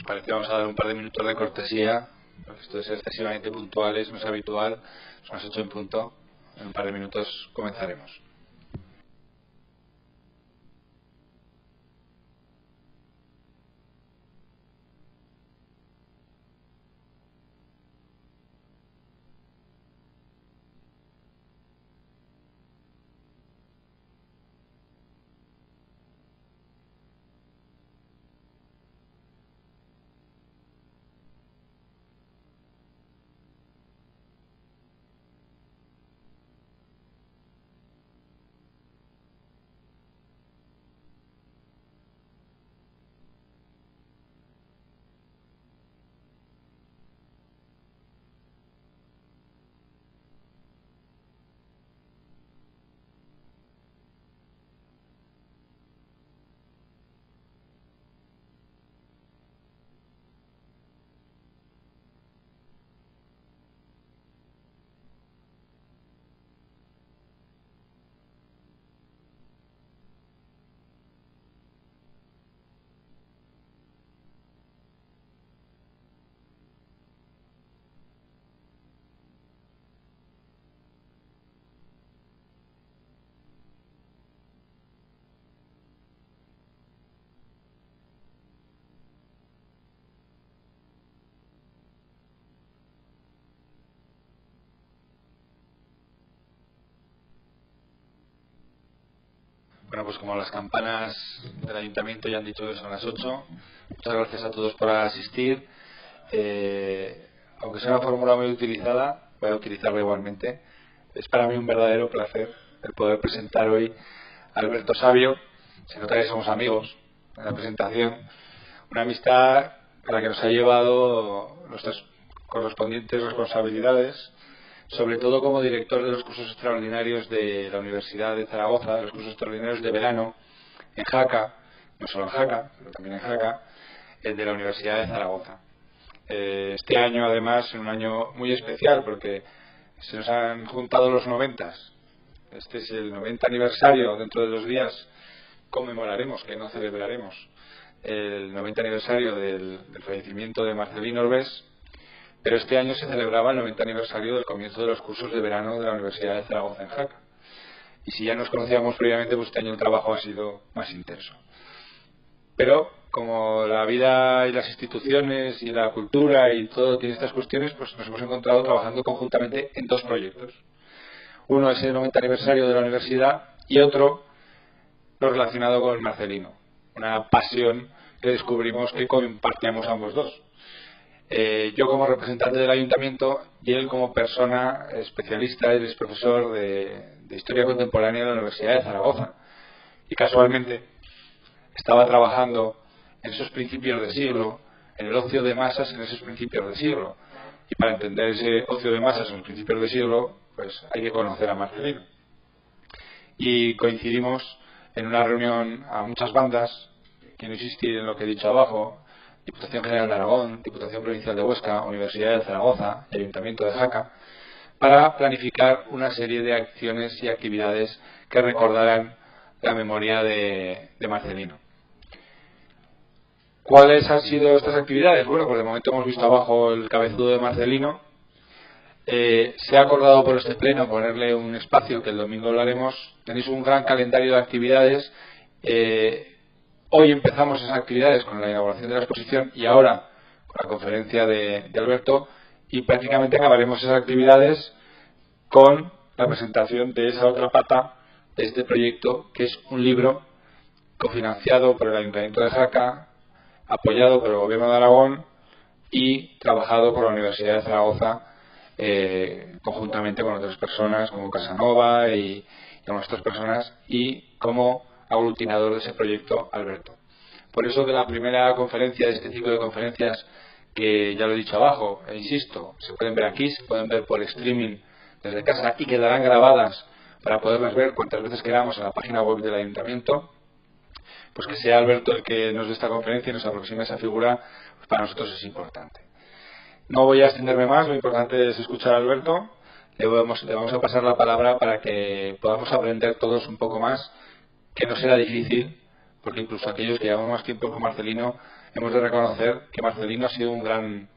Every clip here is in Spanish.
parece que vamos a dar un par de minutos de cortesía, porque esto es excesivamente puntuales, no es habitual. Son las 8 en punto. En un par de minutos comenzaremos. Bueno, pues como las campanas del ayuntamiento ya han dicho que son las 8, muchas gracias a todos por asistir. Aunque sea una fórmula muy utilizada, voy a utilizarla igualmente. Es para mí un verdadero placer el poder presentar hoy a Alberto Sabio. Se nota que somos amigos en la presentación. Una amistad a la que nos ha llevado nuestras correspondientes responsabilidades, sobre todo como director de los cursos extraordinarios de la Universidad de Zaragoza, de los cursos extraordinarios de verano en Jaca, no solo en Jaca, pero también en Jaca, el de la Universidad de Zaragoza. Este año, además, es un año muy especial porque se nos han juntado los 90. Este es el 90 aniversario. Dentro de 2 días conmemoraremos, que no celebraremos, el 90 aniversario del fallecimiento de Marcelino Orbés. Pero este año se celebraba el 90 aniversario del comienzo de los cursos de verano de la Universidad de Zaragoza en Jaca. Y si ya nos conocíamos previamente, pues este año el trabajo ha sido más intenso. Pero como la vida y las instituciones y la cultura y todo tiene estas cuestiones, pues nos hemos encontrado trabajando conjuntamente en 2 proyectos. Uno es el 90 aniversario de la universidad y otro lo relacionado con Marcelino. Una pasión que descubrimos que compartíamos ambos dos. Yo como representante del ayuntamiento y él como persona especialista. Él es profesor de Historia Contemporánea de la Universidad de Zaragoza y casualmente estaba trabajando en esos principios de siglo, en el ocio de masas en esos principios de siglo, y para entender ese ocio de masas en los principios de siglo pues hay que conocer a Marcelino. Y coincidimos en una reunión a muchas bandas, quiero insistir en lo que he dicho abajo: Diputación General de Aragón, Diputación Provincial de Huesca, Universidad de Zaragoza, Ayuntamiento de Jaca, para planificar una serie de acciones y actividades que recordaran la memoria de Marcelino. ¿Cuáles han sido estas actividades? Bueno, pues de momento hemos visto abajo el cabezudo de Marcelino. Se ha acordado por este pleno ponerle un espacio que el domingo lo haremos. Tenéis un gran calendario de actividades. Hoy empezamos esas actividades con la inauguración de la exposición y ahora con la conferencia de Alberto, y prácticamente acabaremos esas actividades con la presentación de esa otra pata de este proyecto, que es un libro cofinanciado por el Ayuntamiento de Jaca, apoyado por el Gobierno de Aragón y trabajado por la Universidad de Zaragoza, conjuntamente con otras personas como Casanova y con otras personas, y como aglutinador de ese proyecto Alberto. Por eso que la primera conferencia de este ciclo de conferencias, que ya lo he dicho abajo, e insisto, se pueden ver aquí, se pueden ver por streaming desde casa y quedarán grabadas para poderlas ver cuantas veces queramos en la página web del Ayuntamiento, pues que sea Alberto el que nos dé esta conferencia y nos aproxime esa figura, pues para nosotros es importante. No voy a extenderme más, lo importante es escuchar a Alberto. Le vamos a pasar la palabra para que podamos aprender todos un poco más, que no será difícil, porque incluso aquellos que llevamos más tiempo con Marcelino hemos de reconocer que Marcelino ha sido un gran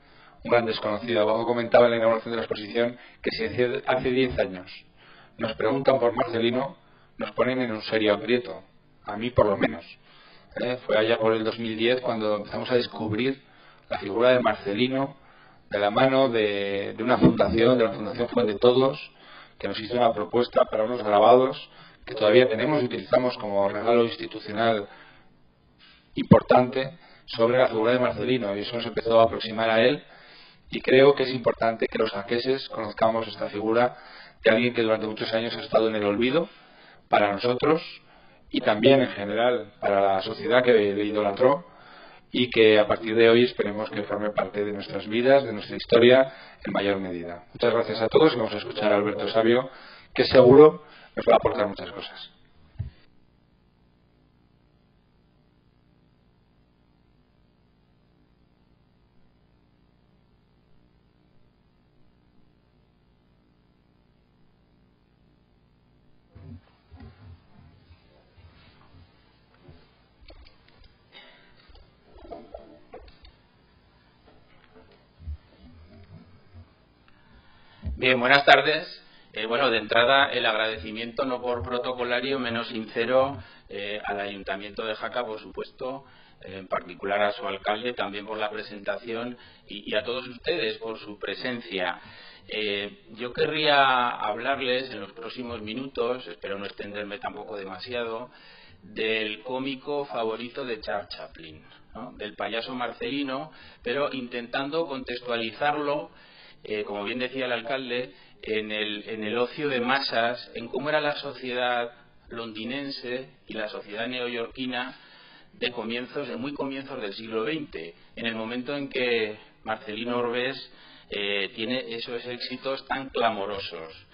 desconocido. Abajo comentaba en la inauguración de la exposición que si hace 10 años nos preguntan por Marcelino, nos ponen en un serio aprieto. A mí por lo menos. Fue allá por el 2010 cuando empezamos a descubrir la figura de Marcelino de la mano de una fundación, de la Fundación Fuente de Todos, que nos hizo una propuesta para unos grabados que todavía tenemos y utilizamos como regalo institucional importante sobre la figura de Marcelino, y eso nos empezó a aproximar a él, y creo que es importante que los jaqueses conozcamos esta figura de alguien que durante muchos años ha estado en el olvido para nosotros y también en general para la sociedad que le idolatró, y que a partir de hoy esperemos que forme parte de nuestras vidas, de nuestra historia en mayor medida. Muchas gracias a todos y vamos a escuchar a Alberto Sabio, que seguro nos va a aportar muchas cosas. Bien, buenas tardes. Bueno, de entrada el agradecimiento no por protocolario, menos sincero al Ayuntamiento de Jaca, por supuesto, en particular a su alcalde, también por la presentación y a todos ustedes por su presencia. Yo querría hablarles en los próximos minutos, espero no extenderme tampoco demasiado, del cómico favorito de Charles Chaplin, ¿no? Del payaso Marcelino, pero intentando contextualizarlo, como bien decía el alcalde, en el ocio de masas, en cómo era la sociedad londinense y la sociedad neoyorquina de muy comienzos del siglo XX, en el momento en que Marcelino Orbés tiene esos éxitos tan clamorosos.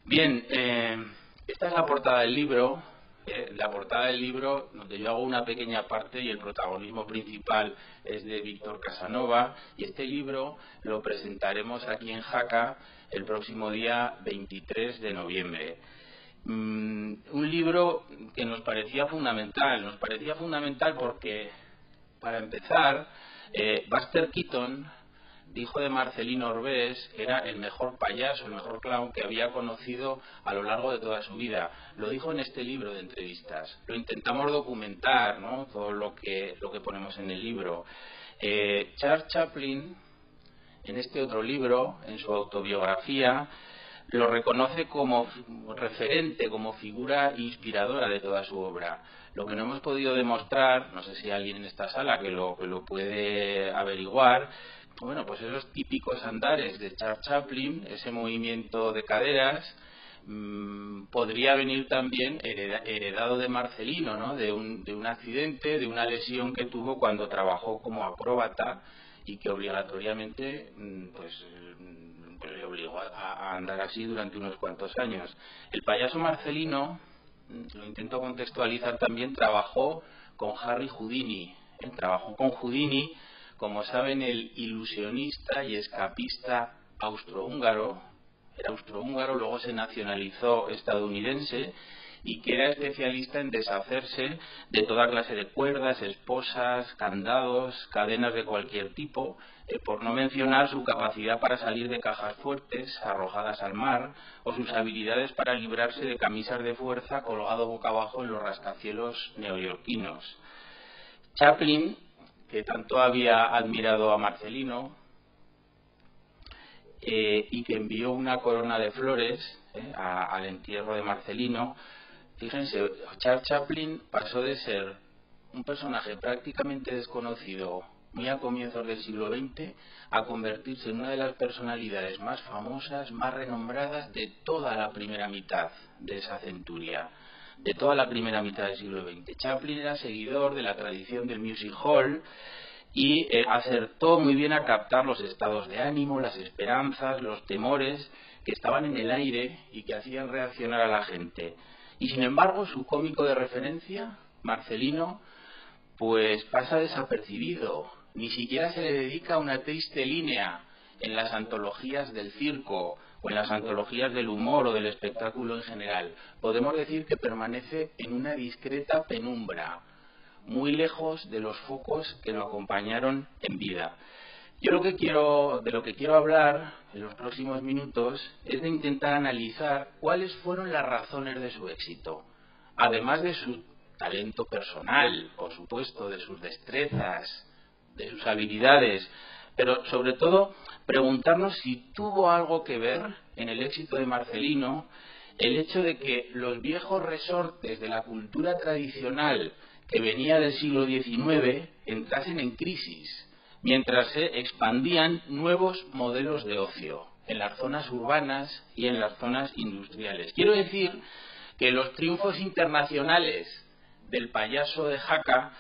Bien, esta es la portada del libro. La portada del libro, donde yo hago una pequeña parte y el protagonismo principal es de Víctor Casanova, y este libro lo presentaremos aquí en Jaca el próximo día 23 de noviembre. Un libro que nos parecía fundamental porque, para empezar, Buster Keaton dijo de Marcelino Orbés que era el mejor payaso, el mejor clown que había conocido a lo largo de toda su vida. Lo dijo en este libro de entrevistas. Lo intentamos documentar, ¿no? Todo lo que ponemos en el libro. Charles Chaplin, en este otro libro, en su autobiografía, lo reconoce como referente, como figura inspiradora de toda su obra. Lo que no hemos podido demostrar, no sé si hay alguien en esta sala que lo puede averiguar, bueno, pues esos típicos andares de Charles Chaplin, ese movimiento de caderas, podría venir también heredado de Marcelino, ¿no? De un accidente, de una lesión que tuvo cuando trabajó como acróbata y que obligatoriamente le obligó a andar así durante unos cuantos años. El payaso Marcelino, lo intento contextualizar también, trabajó con Harry Houdini. Trabajó con Houdini, como saben, el ilusionista y escapista austrohúngaro. Era austrohúngaro, luego se nacionalizó estadounidense, y que era especialista en deshacerse de toda clase de cuerdas, esposas, candados, cadenas de cualquier tipo, por no mencionar su capacidad para salir de cajas fuertes arrojadas al mar, o sus habilidades para librarse de camisas de fuerza colgado boca abajo en los rascacielos neoyorquinos. Chaplin, que tanto había admirado a Marcelino y que envió una corona de flores al entierro de Marcelino, fíjense, Charles Chaplin pasó de ser un personaje prácticamente desconocido muy a comienzos del siglo XX a convertirse en una de las personalidades más famosas, más renombradas de toda la primera mitad de esa centuria, de toda la primera mitad del siglo XX. Chaplin era seguidor de la tradición del music hall y acertó muy bien a captar los estados de ánimo, las esperanzas, los temores que estaban en el aire y que hacían reaccionar a la gente. Y sin embargo, su cómico de referencia, Marcelino, pues pasa desapercibido. Ni siquiera se le dedica una triste línea en las antologías del circo o en las antologías del humor o del espectáculo en general. Podemos decir que permanece en una discreta penumbra, muy lejos de los focos que lo acompañaron en vida. Yo de lo que quiero hablar en los próximos minutos es de intentar analizar cuáles fueron las razones de su éxito, además de su talento personal, por supuesto, de sus destrezas, de sus habilidades, pero sobre todo preguntarnos si tuvo algo que ver en el éxito de Marcelino el hecho de que los viejos resortes de la cultura tradicional que venía del siglo XIX entrasen en crisis, mientras se expandían nuevos modelos de ocio en las zonas urbanas y en las zonas industriales. Quiero decir que los triunfos internacionales del payaso de Jaca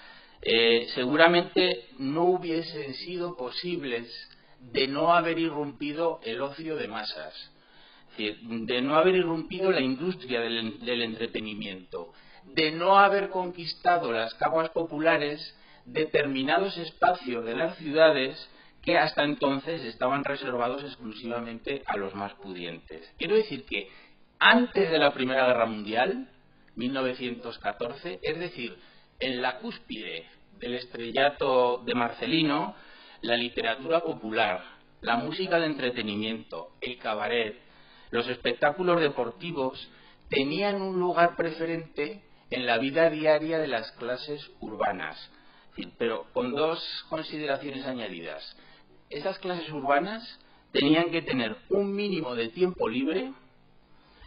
seguramente no hubiesen sido posibles de no haber irrumpido el ocio de masas, es decir, de no haber irrumpido la industria del entretenimiento, de no haber conquistado las capas populares determinados espacios de las ciudades que hasta entonces estaban reservados exclusivamente a los más pudientes. Quiero decir que antes de la Primera Guerra Mundial, 1914, es decir, en la cúspide del estrellato de Marcelino, la literatura popular, la música de entretenimiento, el cabaret, los espectáculos deportivos tenían un lugar preferente en la vida diaria de las clases urbanas, pero con dos consideraciones añadidas. Esas clases urbanas tenían que tener un mínimo de tiempo libre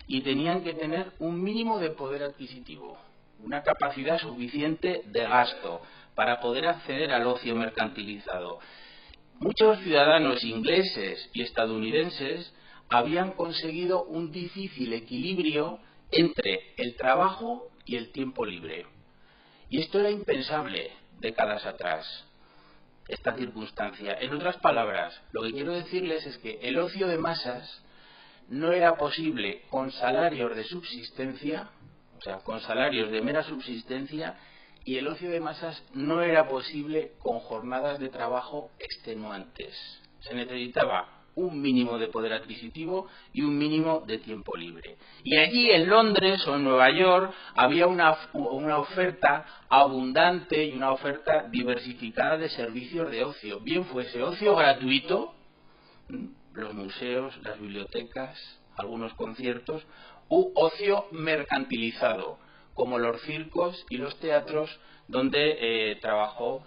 y tenían que tener un mínimo de poder adquisitivo, una capacidad suficiente de gasto para poder acceder al ocio mercantilizado. Muchos ciudadanos ingleses y estadounidenses habían conseguido un difícil equilibrio entre el trabajo y el tiempo libre. Y esto era impensable décadas atrás, esta circunstancia. En otras palabras, lo que quiero decirles es que el ocio de masas no era posible con salarios de subsistencia, o sea, con salarios de mera subsistencia, y el ocio de masas no era posible con jornadas de trabajo extenuantes. Se necesitaba un mínimo de poder adquisitivo y un mínimo de tiempo libre. Y allí en Londres o en Nueva York había una oferta abundante y una oferta diversificada de servicios de ocio, bien fuese ocio gratuito, los museos, las bibliotecas, algunos conciertos, u ocio mercantilizado, como los circos y los teatros donde trabajó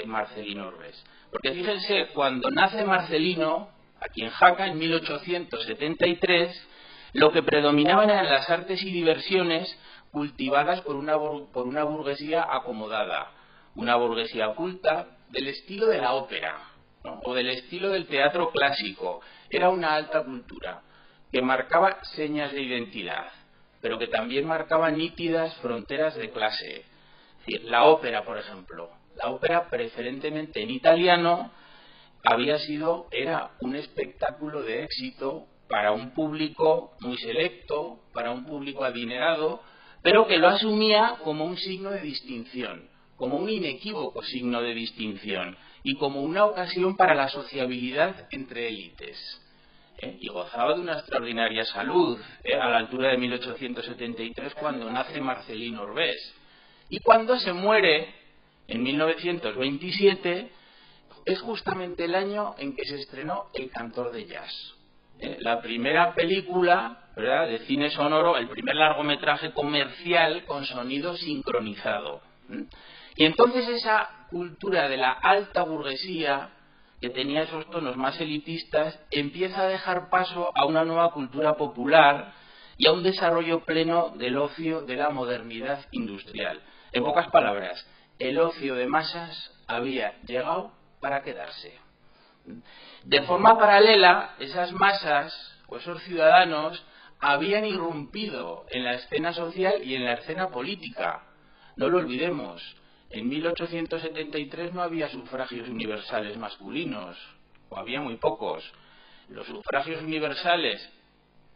Marcelino Orbés. Porque fíjense, cuando nace Marcelino, aquí en Jaca, en 1873, lo que predominaban eran las artes y diversiones cultivadas por una burguesía acomodada, una burguesía culta del estilo de la ópera, ¿no?, o del estilo del teatro clásico. Era una alta cultura que marcaba señas de identidad, pero que también marcaba nítidas fronteras de clase. Es decir, la ópera, por ejemplo, la ópera preferentemente en italiano era un espectáculo de éxito para un público muy selecto, para un público adinerado, pero que lo asumía como un signo de distinción, como un inequívoco signo de distinción y como una ocasión para la sociabilidad entre élites. Y gozaba de una extraordinaria salud, a la altura de 1873, cuando nace Marcelino Orbés. Y cuando se muere, en 1927, es justamente el año en que se estrenó El cantor de jazz. La primera película, ¿verdad?, de cine sonoro, el primer largometraje comercial con sonido sincronizado. Y entonces esa cultura de la alta burguesía, que tenía esos tonos más elitistas, empieza a dejar paso a una nueva cultura popular y a un desarrollo pleno del ocio de la modernidad industrial. En pocas palabras, el ocio de masas había llegado para quedarse. De forma paralela, esas masas o esos ciudadanos habían irrumpido en la escena social y en la escena política. No lo olvidemos, en 1873 no había sufragios universales masculinos, o había muy pocos. Los sufragios universales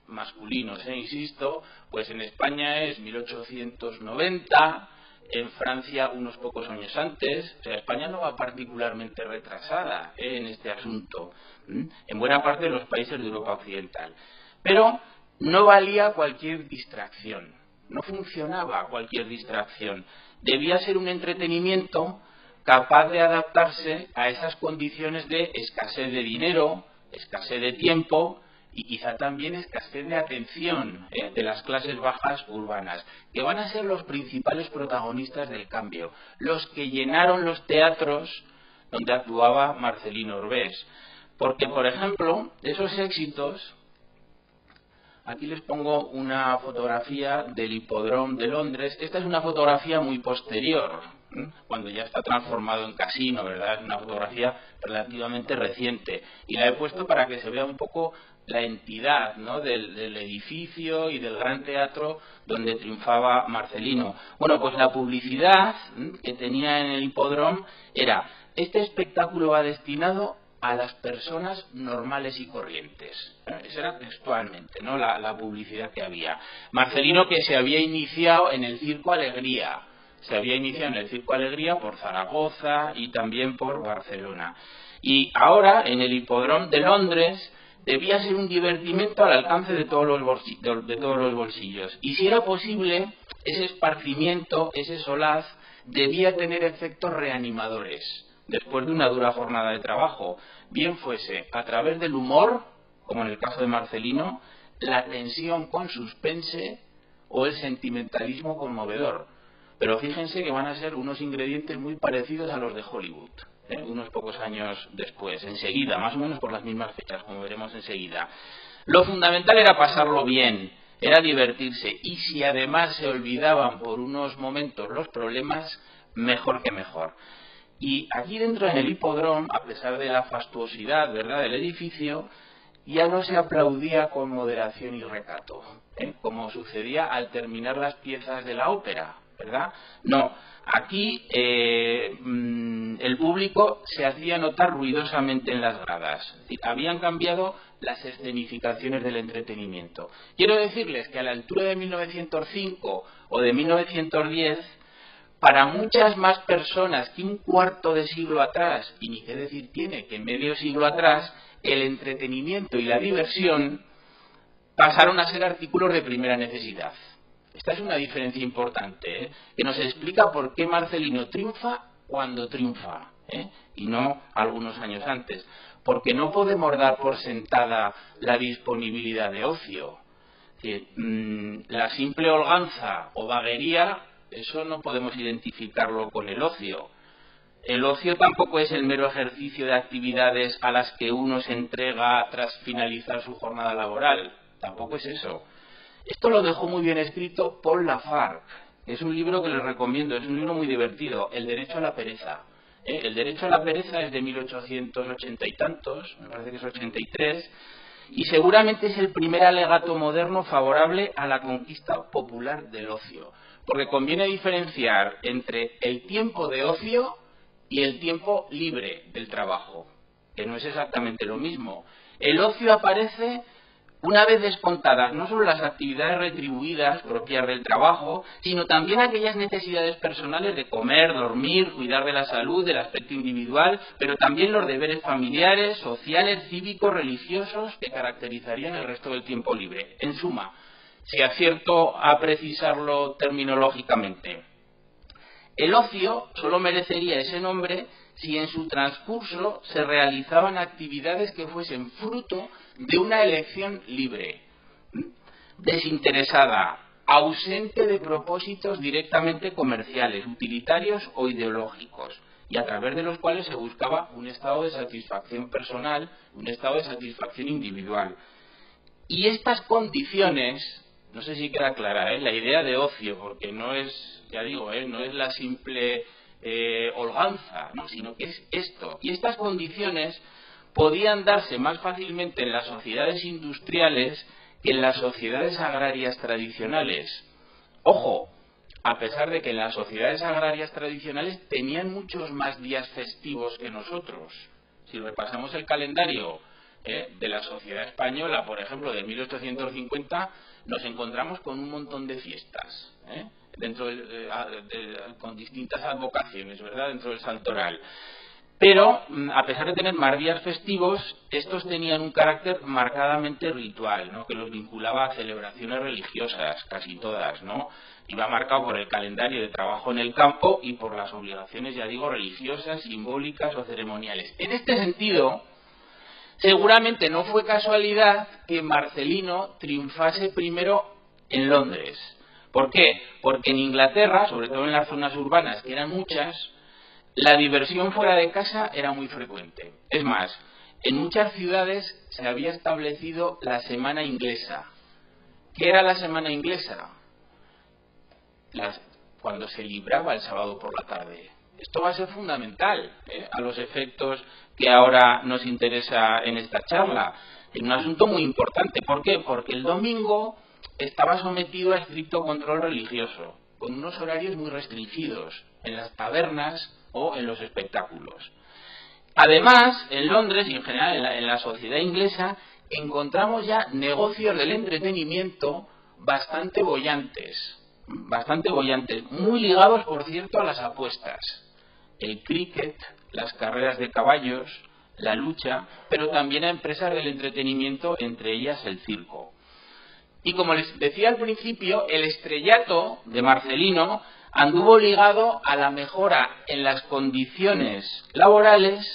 masculinos, insisto, pues en España es 1890, en Francia unos pocos años antes. O sea, España no va particularmente retrasada en este asunto, en buena parte de los países de Europa Occidental. Pero no valía cualquier distracción. no funcionaba cualquier distracción. Debía ser un entretenimiento capaz de adaptarse a esas condiciones de escasez de dinero, escasez de tiempo y quizá también escasez de atención de las clases bajas urbanas, que van a ser los principales protagonistas del cambio, los que llenaron los teatros donde actuaba Marcelino Orbés. Porque, por ejemplo, esos éxitos, aquí les pongo una fotografía del Hipódromo de Londres. Esta es una fotografía muy posterior, cuando ya está transformado en casino, ¿verdad? Es una fotografía relativamente reciente. Y la he puesto para que se vea un poco la entidad, ¿no?, del edificio y del gran teatro donde triunfaba Marcelino. Bueno, pues la publicidad que tenía en el Hipódromo era: este espectáculo va destinado a las personas normales y corrientes. Eso era textualmente, ¿no?, la publicidad que había. Marcelino, que se había iniciado en el Circo Alegría. Se había iniciado en el Circo Alegría por Zaragoza y también por Barcelona. Y ahora, en el Hipódromo de Londres, debía ser un divertimento al alcance de todos los bolsillos. Y si era posible, ese esparcimiento, ese solaz, debía tener efectos reanimadores después de una dura jornada de trabajo, bien fuese a través del humor, como en el caso de Marcelino, la tensión con suspense o el sentimentalismo conmovedor. Pero fíjense que van a ser unos ingredientes muy parecidos a los de Hollywood, unos pocos años después, enseguida, más o menos por las mismas fechas, como veremos enseguida. Lo fundamental era pasarlo bien, era divertirse, y si además se olvidaban por unos momentos los problemas, mejor que mejor. Y aquí dentro en el Hipódromo, a pesar de la fastuosidad, ¿verdad?, del edificio, ya no se aplaudía con moderación y recato, como sucedía al terminar las piezas de la ópera, ¿verdad? No, aquí el público se hacía notar ruidosamente en las gradas. Es decir, habían cambiado las escenificaciones del entretenimiento. Quiero decirles que a la altura de 1905 o de 1910, para muchas más personas que un cuarto de siglo atrás, y ni qué decir tiene que medio siglo atrás, el entretenimiento y la diversión pasaron a ser artículos de primera necesidad. Esta es una diferencia importante, que nos explica por qué Marcelino triunfa cuando triunfa, y no algunos años antes. Porque no podemos dar por sentada la disponibilidad de ocio. Es decir, la simple holganza o vaguería, eso no podemos identificarlo con el ocio. El ocio tampoco es el mero ejercicio de actividades a las que uno se entrega tras finalizar su jornada laboral. Tampoco es eso. Esto lo dejó muy bien escrito Paul Lafargue. Es un libro que les recomiendo, es un libro muy divertido, El derecho a la pereza. El derecho a la pereza es de 1880 y tantos, me parece que es 83, y seguramente es el primer alegato moderno favorable a la conquista popular del ocio. Porque conviene diferenciar entre el tiempo de ocio y el tiempo libre del trabajo, que no es exactamente lo mismo. El ocio aparece una vez descontadas no solo las actividades retribuidas propias del trabajo, sino también aquellas necesidades personales de comer, dormir, cuidar de la salud, del aspecto individual, pero también los deberes familiares, sociales, cívicos, religiosos que caracterizarían el resto del tiempo libre. En suma, si acierto a precisarlo terminológicamente, el ocio solo merecería ese nombre si en su transcurso se realizaban actividades que fuesen fruto de una elección libre, desinteresada, ausente de propósitos directamente comerciales, utilitarios o ideológicos, y a través de los cuales se buscaba un estado de satisfacción personal, un estado de satisfacción individual. Y estas condiciones, no sé si queda clara, la idea de ocio, porque no es, ya digo, no es la simple holganza, ¿no?, sino que es esto. Y estas condiciones podían darse más fácilmente en las sociedades industriales que en las sociedades agrarias tradicionales. Ojo, a pesar de que en las sociedades agrarias tradicionales tenían muchos más días festivos que nosotros. Si repasamos el calendario de la sociedad española, por ejemplo, de 1850, nos encontramos con un montón de fiestas, dentro con distintas advocaciones, ¿verdad?, dentro del santoral. Pero, a pesar de tener más días festivos, estos tenían un carácter marcadamente ritual, ¿no?, que los vinculaba a celebraciones religiosas, casi todas, ¿no? Iba marcado por el calendario de trabajo en el campo y por las obligaciones, ya digo, religiosas, simbólicas o ceremoniales. En este sentido, seguramente no fue casualidad que Marcelino triunfase primero en Londres. ¿Por qué? Porque en Inglaterra, sobre todo en las zonas urbanas, que eran muchas, la diversión fuera de casa era muy frecuente. Es más, en muchas ciudades se había establecido la semana inglesa. ¿Qué era la semana inglesa? Cuando se libraba el sábado por la tarde. Esto va a ser fundamental a los efectos que ahora nos interesa en esta charla. Es un asunto muy importante. ¿Por qué? Porque el domingo estaba sometido a estricto control religioso, con unos horarios muy restringidos en las tabernas o en los espectáculos. Además, en Londres y en general en la sociedad inglesa encontramos ya negocios del entretenimiento bastante bollantes, muy ligados, por cierto, a las apuestas. El cricket, las carreras de caballos, la lucha, pero también a empresas del entretenimiento, entre ellas el circo. Y como les decía al principio, el estrellato de Marcelino anduvo ligado a la mejora en las condiciones laborales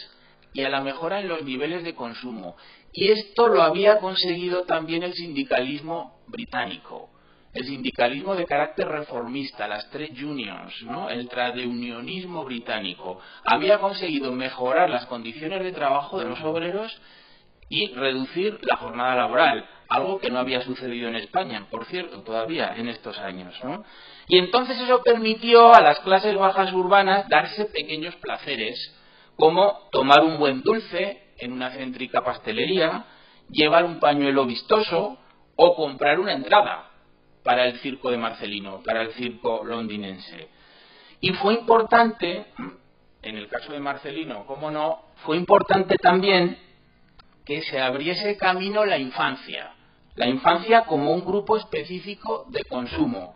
y a la mejora en los niveles de consumo. Y esto lo había conseguido también el sindicalismo británico, el sindicalismo de carácter reformista, las trade unions, ¿no?, el tradeunionismo británico. Había conseguido mejorar las condiciones de trabajo de los obreros y reducir la jornada laboral, algo que no había sucedido en España, por cierto, todavía en estos años, ¿no? Y entonces eso permitió a las clases bajas urbanas darse pequeños placeres, como tomar un buen dulce en una céntrica pastelería, llevar un pañuelo vistoso o comprar una entrada para el circo de Marcelino, para el circo londinense. Y fue importante, en el caso de Marcelino, cómo no, fue importante también que se abriese camino la infancia como un grupo específico de consumo.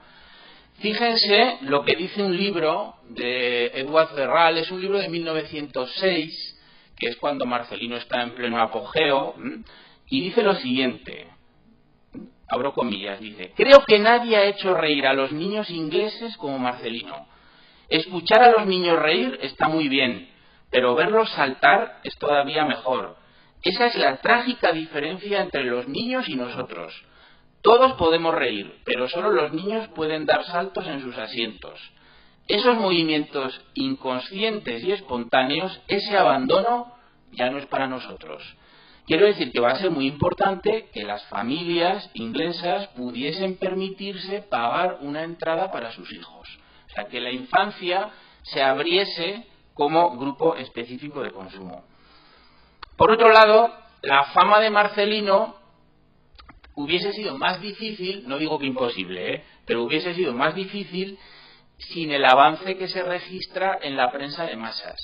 Fíjense lo que dice un libro de Edward Ferral, es un libro de 1906, que es cuando Marcelino está en pleno apogeo, y dice lo siguiente, abro comillas, dice: creo que nadie ha hecho reír a los niños ingleses como Marcelino. Escuchar a los niños reír está muy bien, pero verlos saltar es todavía mejor. Esa es la trágica diferencia entre los niños y nosotros. Todos podemos reír, pero solo los niños pueden dar saltos en sus asientos. Esos movimientos inconscientes y espontáneos, ese abandono, ya no es para nosotros. Quiero decir que va a ser muy importante que las familias inglesas pudiesen permitirse pagar una entrada para sus hijos. O sea, que la infancia se abriese como grupo específico de consumo. Por otro lado, la fama de Marcelino hubiese sido más difícil, no digo que imposible, pero hubiese sido más difícil sin el avance que se registra en la prensa de masas.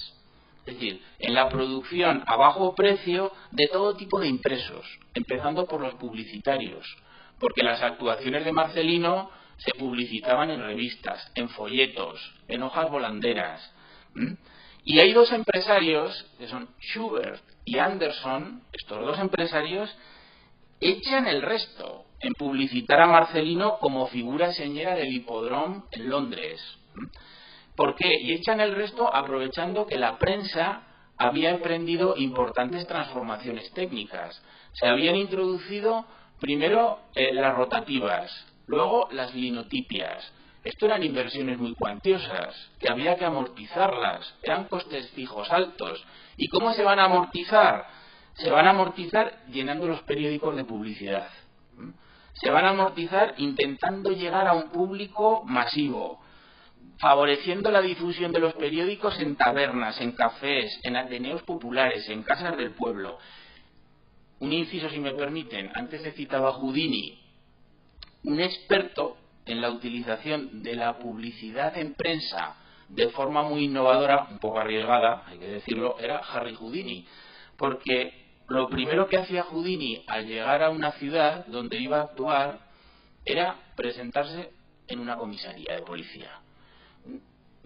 Es decir, en la producción a bajo precio de todo tipo de impresos, empezando por los publicitarios, porque las actuaciones de Marcelino se publicitaban en revistas, en folletos, en hojas volanderas. Y hay dos empresarios, que son Schubert y Anderson, estos dos empresarios, echan el resto en publicitar a Marcelino como figura señera del hipódromo en Londres. ¿Por qué? Y echan el resto aprovechando que la prensa había emprendido importantes transformaciones técnicas. Se habían introducido primero las rotativas, luego las linotipias. Esto eran inversiones muy cuantiosas, que había que amortizarlas, eran costes fijos altos. ¿Y cómo se van a amortizar? Se van a amortizar llenando los periódicos de publicidad. Se van a amortizar intentando llegar a un público masivo, favoreciendo la difusión de los periódicos en tabernas, en cafés, en ateneos populares, en casas del pueblo. Un inciso, si me permiten, antes he citado a Houdini, un experto en la utilización de la publicidad en prensa de forma muy innovadora, un poco arriesgada, hay que decirlo, era Harry Houdini, porque lo primero que hacía Houdini al llegar a una ciudad donde iba a actuar era presentarse en una comisaría de policía.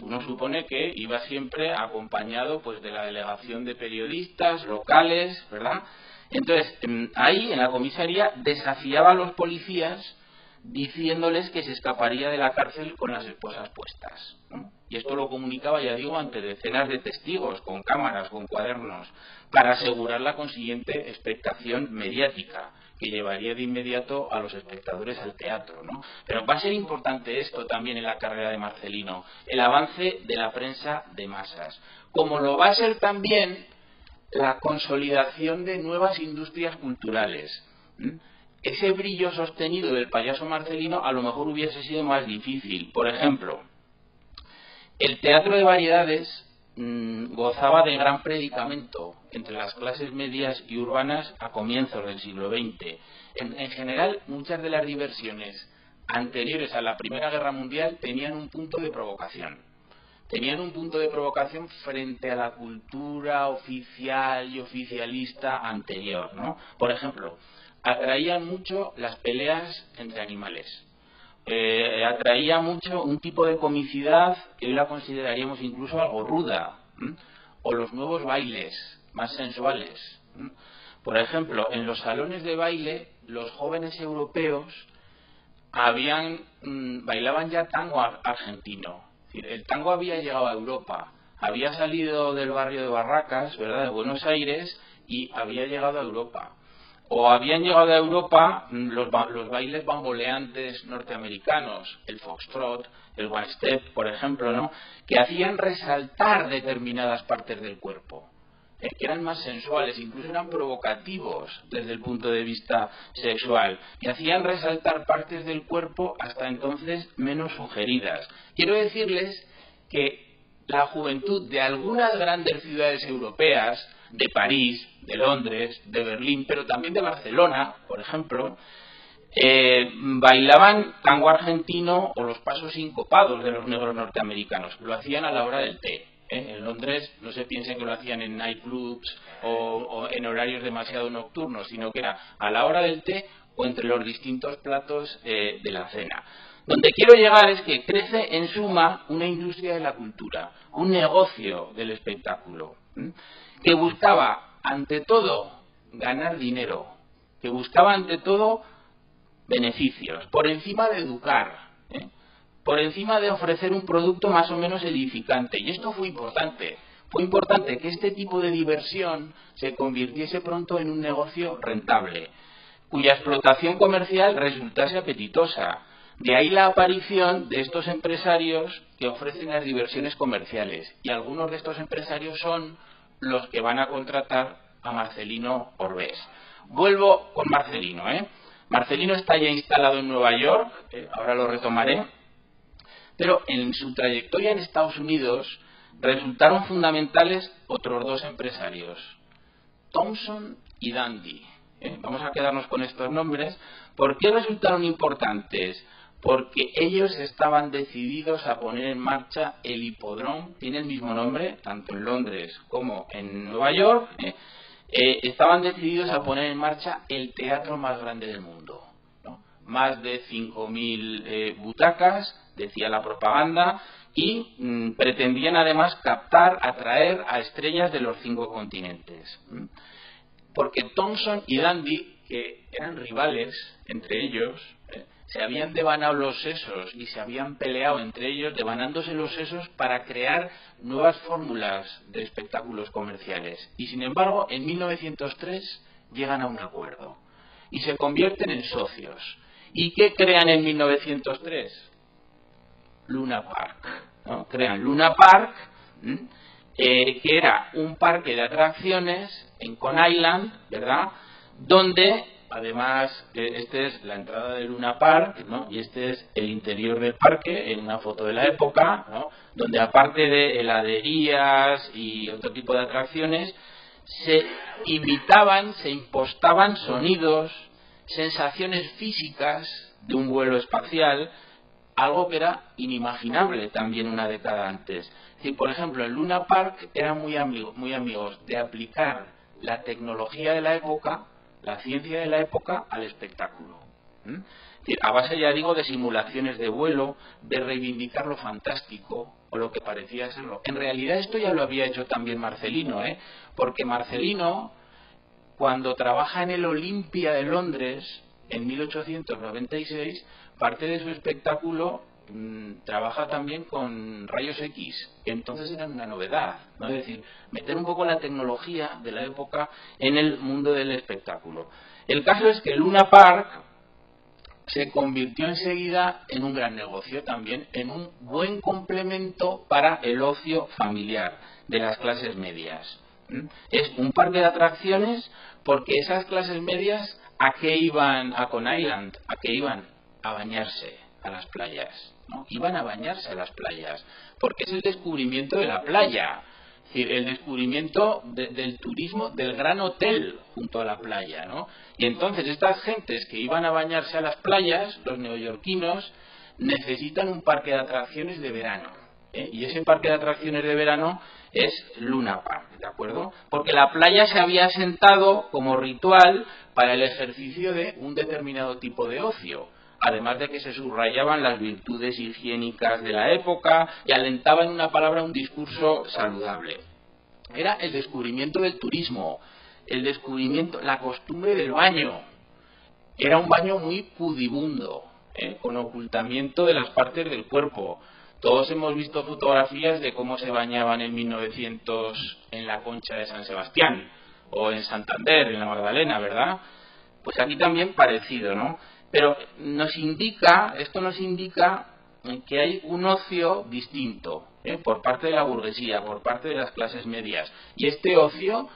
uno supone que iba siempre acompañado pues de la delegación de periodistas locales, ¿verdad? Entonces, ahí en la comisaría desafiaba a los policías diciéndoles que se escaparía de la cárcel con las esposas puestas, ¿no? Y esto lo comunicaba, ya digo, ante decenas de testigos, con cámaras, con cuadernos, para asegurar la consiguiente expectación mediática que llevaría de inmediato a los espectadores al teatro, ¿no? Pero va a ser importante esto también en la carrera de Marcelino, el avance de la prensa de masas, como lo va a ser también la consolidación de nuevas industrias culturales. Ese brillo sostenido del payaso Marcelino a lo mejor hubiese sido más difícil. Por ejemplo, el teatro de variedades gozaba de gran predicamento entre las clases medias y urbanas a comienzos del siglo XX. En general, muchas de las diversiones anteriores a la Primera Guerra Mundial tenían un punto de provocación. Tenían un punto de provocación frente a la cultura oficial y oficialista anterior, ¿no? Por ejemplo, atraían mucho las peleas entre animales. Atraía mucho un tipo de comicidad que hoy la consideraríamos incluso algo ruda, o los nuevos bailes más sensuales. Por ejemplo, en los salones de baile los jóvenes europeos bailaban ya tango argentino. Es decir, el tango había llegado a Europa, había salido del barrio de Barracas, ¿verdad?, de Buenos Aires, y había llegado a Europa. O habían llegado a Europa los bailes bamboleantes norteamericanos, el foxtrot, el one step, por ejemplo, ¿no?, que hacían resaltar determinadas partes del cuerpo, que eran más sensuales, incluso eran provocativos desde el punto de vista sexual, que hacían resaltar partes del cuerpo hasta entonces menos sugeridas. Quiero decirles que la juventud de algunas grandes ciudades europeas, de París, de Londres, de Berlín, pero también de Barcelona, por ejemplo, bailaban tango argentino o los pasos sincopados de los negros norteamericanos. Lo hacían a la hora del té. En Londres no se piensen que lo hacían en nightclubs o en horarios demasiado nocturnos, sino que era a la hora del té o entre los distintos platos de la cena. Donde quiero llegar es que crece en suma una industria de la cultura, un negocio del espectáculo, que buscaba ante todo ganar dinero, que buscaba ante todo beneficios, por encima de educar, por encima de ofrecer un producto más o menos edificante. Y esto fue importante que este tipo de diversión se convirtiese pronto en un negocio rentable, cuya explotación comercial resultase apetitosa. De ahí la aparición de estos empresarios que ofrecen las diversiones comerciales, y algunos de estos empresarios son los que van a contratar a Marcelino Orbés. Vuelvo con Marcelino, Marcelino está ya instalado en Nueva York, ahora lo retomaré, pero en su trayectoria en Estados Unidos resultaron fundamentales otros dos empresarios, Thompson y Dandy. Vamos a quedarnos con estos nombres. ¿Por qué resultaron importantes? Porque ellos estaban decididos a poner en marcha el hipódromo, tiene el mismo nombre, tanto en Londres como en Nueva York. Estaban decididos a poner en marcha el teatro más grande del mundo, ¿no? Más de 5.000 butacas, decía la propaganda, y pretendían además atraer a estrellas de los 5 continentes. Porque Thompson y Dandy, que eran rivales entre ellos, se habían devanado los sesos y se habían peleado entre ellos, devanándose los sesos para crear nuevas fórmulas de espectáculos comerciales. Y sin embargo, en 1903 llegan a un acuerdo y se convierten en socios. ¿Y qué crean en 1903? Luna Park, ¿no? Crean Luna Park, que era un parque de atracciones en Coney Island, ¿verdad?, donde además esta es la entrada de Luna Park, ¿no?, y este es el interior del parque en una foto de la época, ¿no?, donde aparte de heladerías y otro tipo de atracciones se imitaban, se impostaban sonidos, sensaciones físicas de un vuelo espacial, algo que era inimaginable también una década antes. Es decir, por ejemplo, en Luna Park eran muy amigos de aplicar la tecnología de la época, la ciencia de la época, al espectáculo. Es decir, a base, ya digo, de simulaciones de vuelo, de reivindicar lo fantástico o lo que parecía serlo. En realidad esto ya lo había hecho también Marcelino, porque Marcelino, cuando trabaja en el Olympia de Londres en 1896, parte de su espectáculo trabaja también con rayos X, que entonces eran una novedad, ¿no? Es decir, meter un poco la tecnología de la época en el mundo del espectáculo. El caso es que Luna Park se convirtió enseguida en un gran negocio también, en un buen complemento para el ocio familiar de las clases medias. Es un parque de atracciones porque esas clases medias, ¿a qué iban a Coney Island? ¿A qué iban? A bañarse a las playas, ¿no? Iban a bañarse a las playas, porque es el descubrimiento de la playa. Es decir, el descubrimiento del turismo del gran hotel junto a la playa, ¿no? Y entonces estas gentes que iban a bañarse a las playas, los neoyorquinos, necesitan un parque de atracciones de verano, y ese parque de atracciones de verano es Luna Park, ¿de acuerdo? Porque la playa se había asentado como ritual para el ejercicio de un determinado tipo de ocio, además de que se subrayaban las virtudes higiénicas de la época y alentaba, en una palabra, un discurso saludable. Era el descubrimiento del turismo, el descubrimiento, la costumbre del baño. Era un baño muy pudibundo, con ocultamiento de las partes del cuerpo. Todos hemos visto fotografías de cómo se bañaban en 1900 en la Concha de San Sebastián o en Santander, en la Magdalena, ¿verdad? Pues aquí también parecido, ¿no? Pero esto nos indica que hay un ocio distinto, por parte de la burguesía, por parte de las clases medias. Y este ocio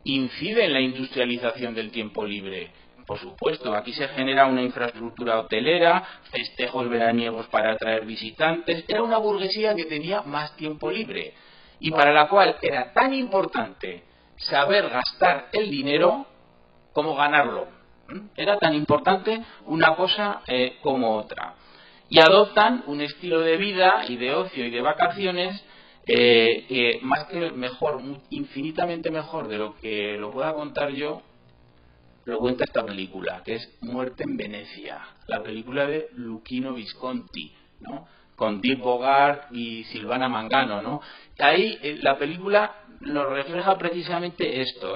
incide en la industrialización del tiempo libre. Por supuesto, aquí se genera una infraestructura hotelera, festejos veraniegos para atraer visitantes. Era una burguesía que tenía más tiempo libre y para la cual era tan importante saber gastar el dinero como ganarlo. Era tan importante una cosa como otra. Y adoptan un estilo de vida y de ocio y de vacaciones más que mejor, infinitamente mejor de lo que lo pueda contar yo, lo cuenta esta película, que es Muerte en Venecia, la película de Luchino Visconti, ¿no? Con Dirk Bogarde y Silvana Mangano, ¿no? Ahí la película nos refleja precisamente esto,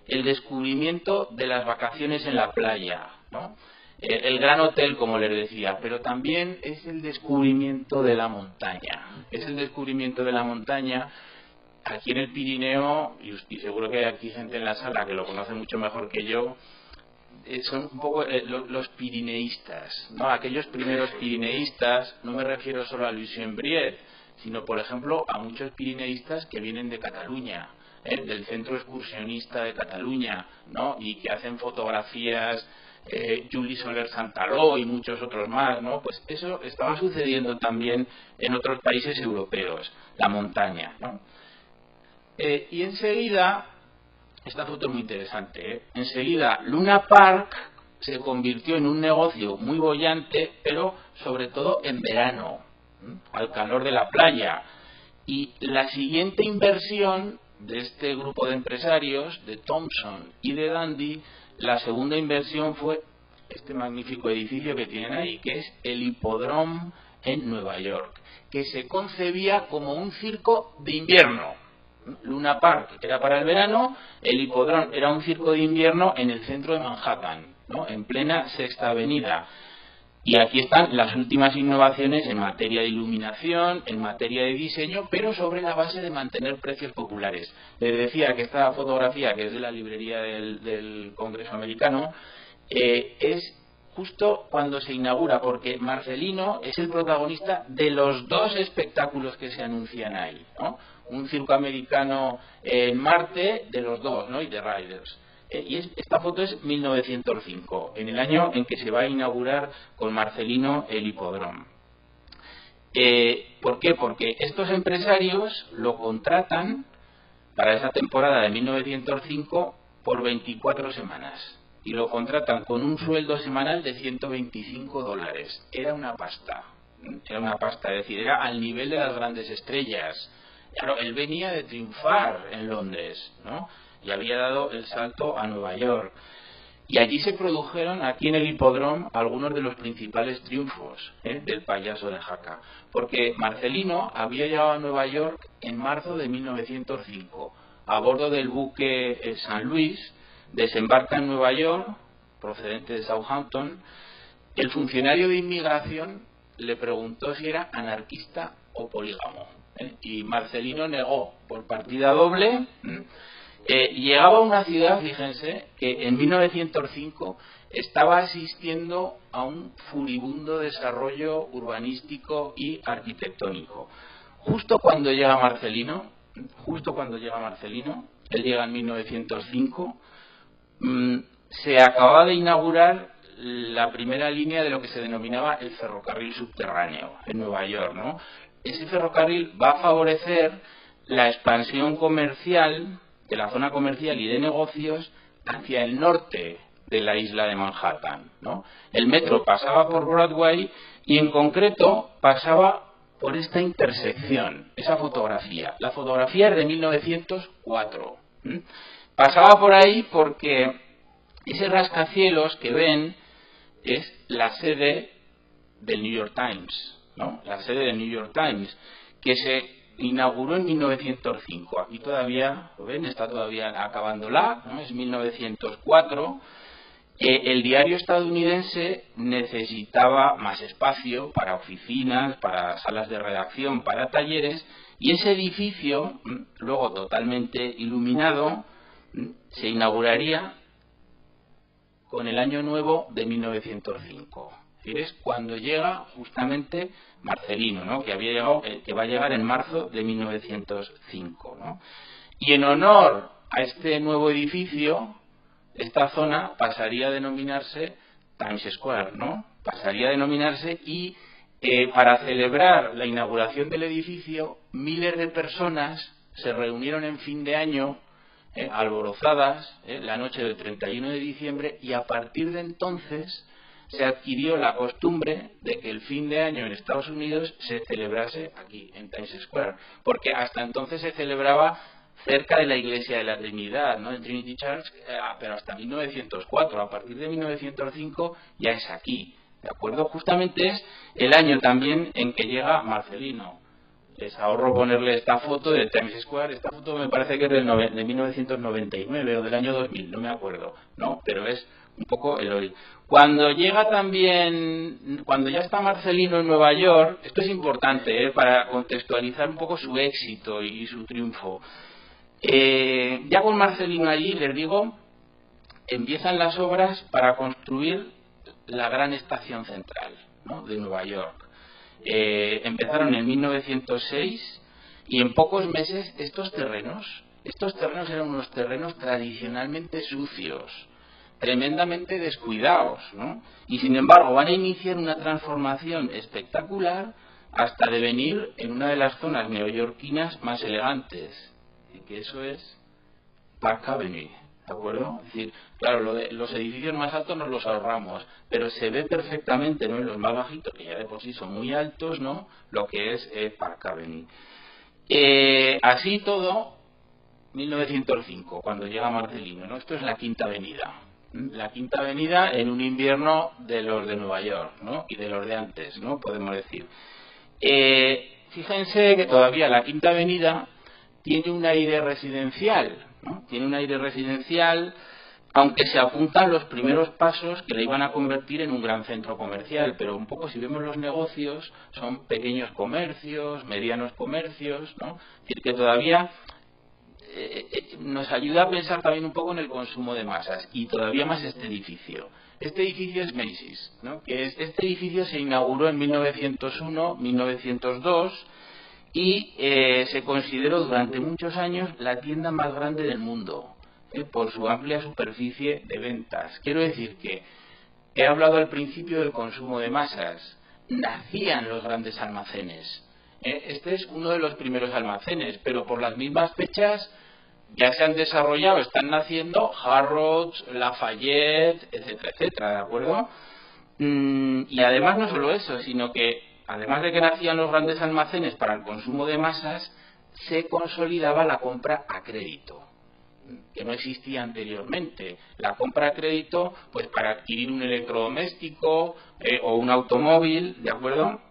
el descubrimiento de las vacaciones en la playa, ¿no? El gran hotel, como les decía, pero también es el descubrimiento de la montaña. Es el descubrimiento de la montaña aquí en el Pirineo, y seguro que hay aquí gente en la sala que lo conoce mucho mejor que yo. Son un poco los pirineístas, ¿no? Aquellos primeros pirineístas. No me refiero solo a Lucien Briet, sino, por ejemplo, a muchos pirineístas que vienen de Cataluña, del centro excursionista de Cataluña, ¿no? Y que hacen fotografías, Juli Soler Santaló y muchos otros más, ¿no? Pues eso estaba sucediendo también en otros países europeos, la montaña, ¿no? Y enseguida, esta foto es muy interesante, enseguida Luna Park se convirtió en un negocio muy boyante, pero sobre todo en verano, al calor de la playa. Y la siguiente inversión de este grupo de empresarios, de Thompson y de Dandy, la segunda inversión fue este magnífico edificio que tienen ahí, que es el Hipódromo en Nueva York, que se concebía como un circo de invierno. Luna Park era para el verano, el Hipódromo era un circo de invierno en el centro de Manhattan, ¿no? En plena Sexta Avenida. Y aquí están las últimas innovaciones en materia de iluminación, en materia de diseño, pero sobre la base de mantener precios populares. Les decía que esta fotografía, que es de la librería del Congreso Americano, es justo cuando se inaugura, porque Marcelino es el protagonista de los dos espectáculos que se anuncian ahí, ¿no? Un circo americano en Marte, de los dos, ¿no? Y de Riders. Y esta foto es 1905, en el año en que se va a inaugurar con Marcelino el hipódromo. ¿Por qué? Porque estos empresarios lo contratan para esa temporada de 1905 por 24 semanas. Y lo contratan con un sueldo semanal de $125. Era una pasta. Era una pasta, es decir, era al nivel de las grandes estrellas. Claro, él venía de triunfar en Londres, ¿no? Y había dado el salto a Nueva York. Y allí se produjeron, aquí en el hipódromo, algunos de los principales triunfos del payaso de Jaca. Porque Marcelino había llegado a Nueva York en marzo de 1905, a bordo del buque San Luis, desembarca en Nueva York, procedente de Southampton. El funcionario de inmigración le preguntó si era anarquista o polígamo, y Marcelino negó por partida doble. Llegaba a una ciudad, fíjense, que en 1905 estaba asistiendo a un furibundo desarrollo urbanístico y arquitectónico. Justo cuando llega Marcelino, él llega en 1905, se acababa de inaugurar la primera línea de lo que se denominaba el ferrocarril subterráneo en Nueva York, ¿no? Ese ferrocarril va a favorecer la expansión comercial de la zona comercial y de negocios hacia el norte de la isla de Manhattan, ¿no? El metro pasaba por Broadway y en concreto pasaba por esta intersección, esa fotografía. La fotografía es de 1904. Pasaba por ahí porque ese rascacielos que ven es la sede del New York Times, ¿no? La sede del New York Times, que se inauguró en 1905. Aquí todavía, lo ven, está todavía acabándola, ¿no? Es 1904. El diario estadounidense necesitaba más espacio para oficinas, para salas de redacción, para talleres, y ese edificio, luego totalmente iluminado, se inauguraría con el año nuevo de 1905. Es cuando llega justamente Marcelino, ¿no? Que va a llegar en marzo de 1905, ¿no? Y en honor a este nuevo edificio, esta zona pasaría a denominarse Times Square, ¿no? Pasaría a denominarse, y para celebrar la inauguración del edificio, miles de personas se reunieron en fin de año, alborozadas, la noche del 31 de diciembre, y a partir de entonces se adquirió la costumbre de que el fin de año en Estados Unidos se celebrase aquí, en Times Square, porque hasta entonces se celebraba cerca de la Iglesia de la Trinidad, ¿no? En Trinity Church, pero hasta 1904. A partir de 1905 ya es aquí, ¿de acuerdo? Justamente es el año también en que llega Marcelino. Les ahorro ponerle esta foto de Times Square. Esta foto me parece que es de 1999 o del año 2000, no me acuerdo, ¿no? Pero es un poco el hoy. Cuando llega también, cuando ya está Marcelino en Nueva York, esto es importante, para contextualizar un poco su éxito y su triunfo. Ya con Marcelino allí, les digo, empiezan las obras para construir la gran estación central, ¿no? De Nueva York. Empezaron en 1906 y en pocos meses estos terrenos eran unos terrenos tradicionalmente sucios, tremendamente descuidados, ¿no? Y sin embargo van a iniciar una transformación espectacular hasta devenir en una de las zonas neoyorquinas más elegantes, y que eso es Park Avenue, ¿de acuerdo? Es decir, claro, los edificios más altos nos los ahorramos, pero se ve perfectamente, ¿no? En los más bajitos, que ya de por sí son muy altos, ¿no? Lo que es Park Avenue. Así todo, 1905, cuando llega Marcelino, ¿no? Esto es la Quinta Avenida. La Quinta Avenida en un invierno de los de Nueva York, ¿no? Y de los de antes, ¿no? Podemos decir. Fíjense que todavía la Quinta Avenida tiene un aire residencial, ¿no? Tiene un aire residencial, aunque se apuntan los primeros pasos que le iban a convertir en un gran centro comercial, pero un poco si vemos los negocios, son pequeños comercios, medianos comercios, ¿no? Es decir, que todavía nos ayuda a pensar también un poco en el consumo de masas, y todavía más este edificio. Este edificio es Macy's, ¿no? Este edificio se inauguró en 1901, 1902, y se consideró durante muchos años la tienda más grande del mundo, por su amplia superficie de ventas. Quiero decir que he hablado al principio del consumo de masas. Nacían los grandes almacenes. Este es uno de los primeros almacenes, pero por las mismas fechas ya se han desarrollado, están naciendo Harrods, Lafayette, etcétera, etcétera, ¿de acuerdo? Y además no solo eso, sino que además de que nacían los grandes almacenes para el consumo de masas, se consolidaba la compra a crédito. que no existía anteriormente. La compra a crédito, pues para adquirir un electrodoméstico o un automóvil, ¿de acuerdo?,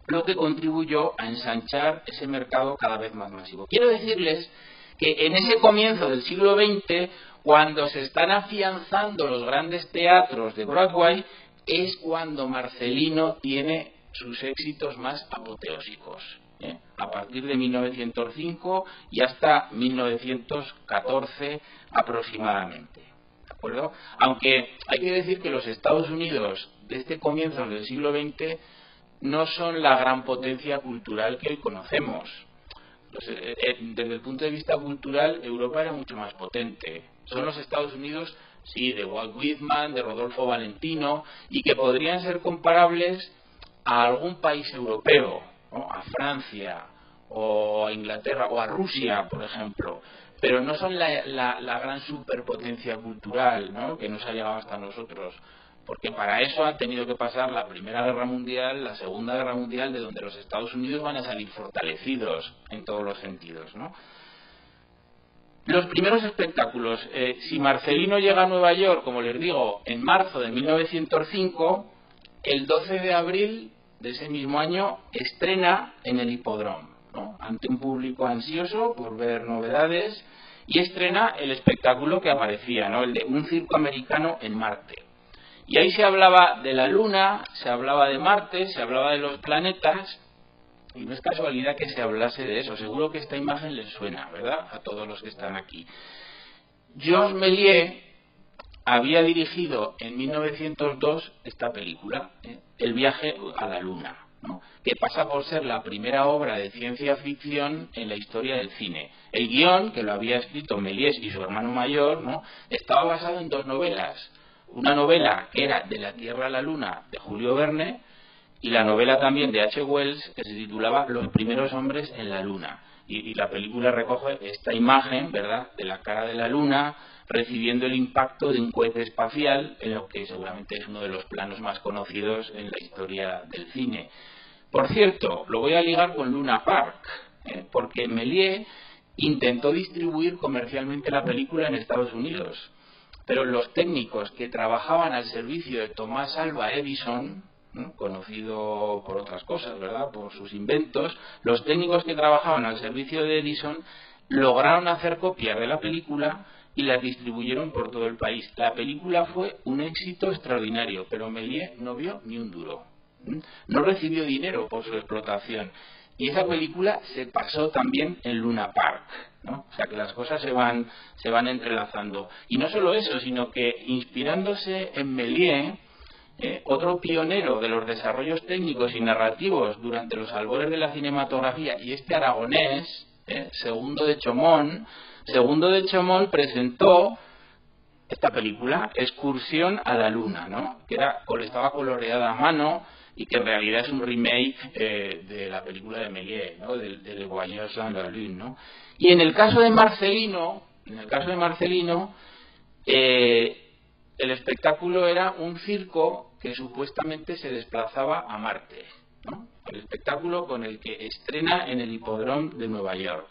lo que contribuyó a ensanchar ese mercado cada vez más masivo. Quiero decirles que en ese comienzo del siglo XX, cuando se están afianzando los grandes teatros de Broadway, es cuando Marcelino tiene sus éxitos más apoteósicos, a partir de 1905 y hasta 1914 aproximadamente, ¿de acuerdo? Aunque hay que decir que los Estados Unidos de este comienzo del siglo XX no son la gran potencia cultural que hoy conocemos. Desde el punto de vista cultural, Europa era mucho más potente. Son los Estados Unidos, sí, de Walt Whitman, de Rodolfo Valentino, y que podrían ser comparables a algún país europeo, ¿no?, a Francia o a Inglaterra o a Rusia, por ejemplo, pero no son la gran superpotencia cultural, ¿no?, que nos ha llegado hasta nosotros, porque para eso han tenido que pasar la Primera Guerra Mundial, la Segunda Guerra Mundial, de donde los Estados Unidos van a salir fortalecidos en todos los sentidos, ¿no? Los primeros espectáculos, si Marcelino llega a Nueva York, como les digo, en marzo de 1905, el 12 de abril de ese mismo año estrena en el Hipódromo, ¿no?, ante un público ansioso por ver novedades, y estrena el espectáculo que aparecía, ¿no?, el de Un circo americano en Marte. Y ahí se hablaba de la Luna, se hablaba de Marte, se hablaba de los planetas, y no es casualidad que se hablase de eso. Seguro que esta imagen les suena, ¿verdad?, a todos los que están aquí. Georges Méliès había dirigido en 1902 esta película, El viaje a la Luna, ¿no?, que pasa por ser la primera obra de ciencia ficción en la historia del cine. El guión, que lo había escrito Méliès y su hermano mayor, ¿no?, estaba basado en dos novelas. Una novela que era De la Tierra a la Luna, de Julio Verne, y la novela también de H. Wells, que se titulaba Los primeros hombres en la Luna. Y la película recoge esta imagen, ¿verdad?, de la cara de la Luna recibiendo el impacto de un cohete espacial, en lo que seguramente es uno de los planos más conocidos en la historia del cine. Por cierto, lo voy a ligar con Luna Park, porque Méliès intentó distribuir comercialmente la película en Estados Unidos, pero los técnicos que trabajaban al servicio de Thomas Alva Edison, ¿no?, conocido por otras cosas, ¿verdad?, por sus inventos, los técnicos que trabajaban al servicio de Edison lograron hacer copias de la película y las distribuyeron por todo el país. La película fue un éxito extraordinario, pero Méliès no vio ni un duro, no recibió dinero por su explotación. Y esa película se pasó también en Luna Park, ¿no? O sea que las cosas se van entrelazando. Y no solo eso, sino que inspirándose en Méliès, otro pionero de los desarrollos técnicos y narrativos durante los albores de la cinematografía, y este aragonés, Segundo de Chomón presentó esta película, Excursión a la Luna, ¿no?, que estaba coloreada a mano, y que en realidad es un remake de la película de Méliès, ¿no?, de Voyage dans la Lune, ¿no? Y en el caso de Marcelino, el espectáculo era un circo que supuestamente se desplazaba a Marte, ¿no?, el espectáculo con el que estrena en el Hipódromo de Nueva York.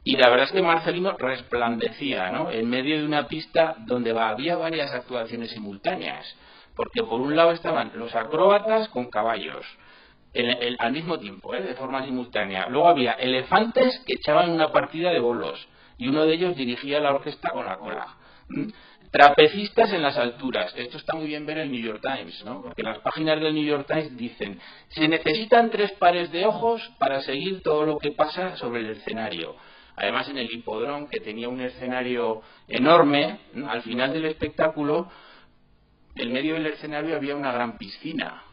Y la verdad es que Marcelino resplandecía, ¿no?, en medio de una pista donde había varias actuaciones simultáneas, porque por un lado estaban los acróbatas con caballos, al mismo tiempo, de forma simultánea. Luego había elefantes que echaban una partida de bolos, y uno de ellos dirigía la orquesta con la cola. Trapecistas en las alturas. Esto está muy bien ver en el New York Times, ¿no?, porque las páginas del New York Times dicen: se necesitan 3 pares de ojos para seguir todo lo que pasa sobre el escenario. Además, en el hipódromo, que tenía un escenario enorme, ¿no?, al final del espectáculo, en medio del escenario había una gran piscina,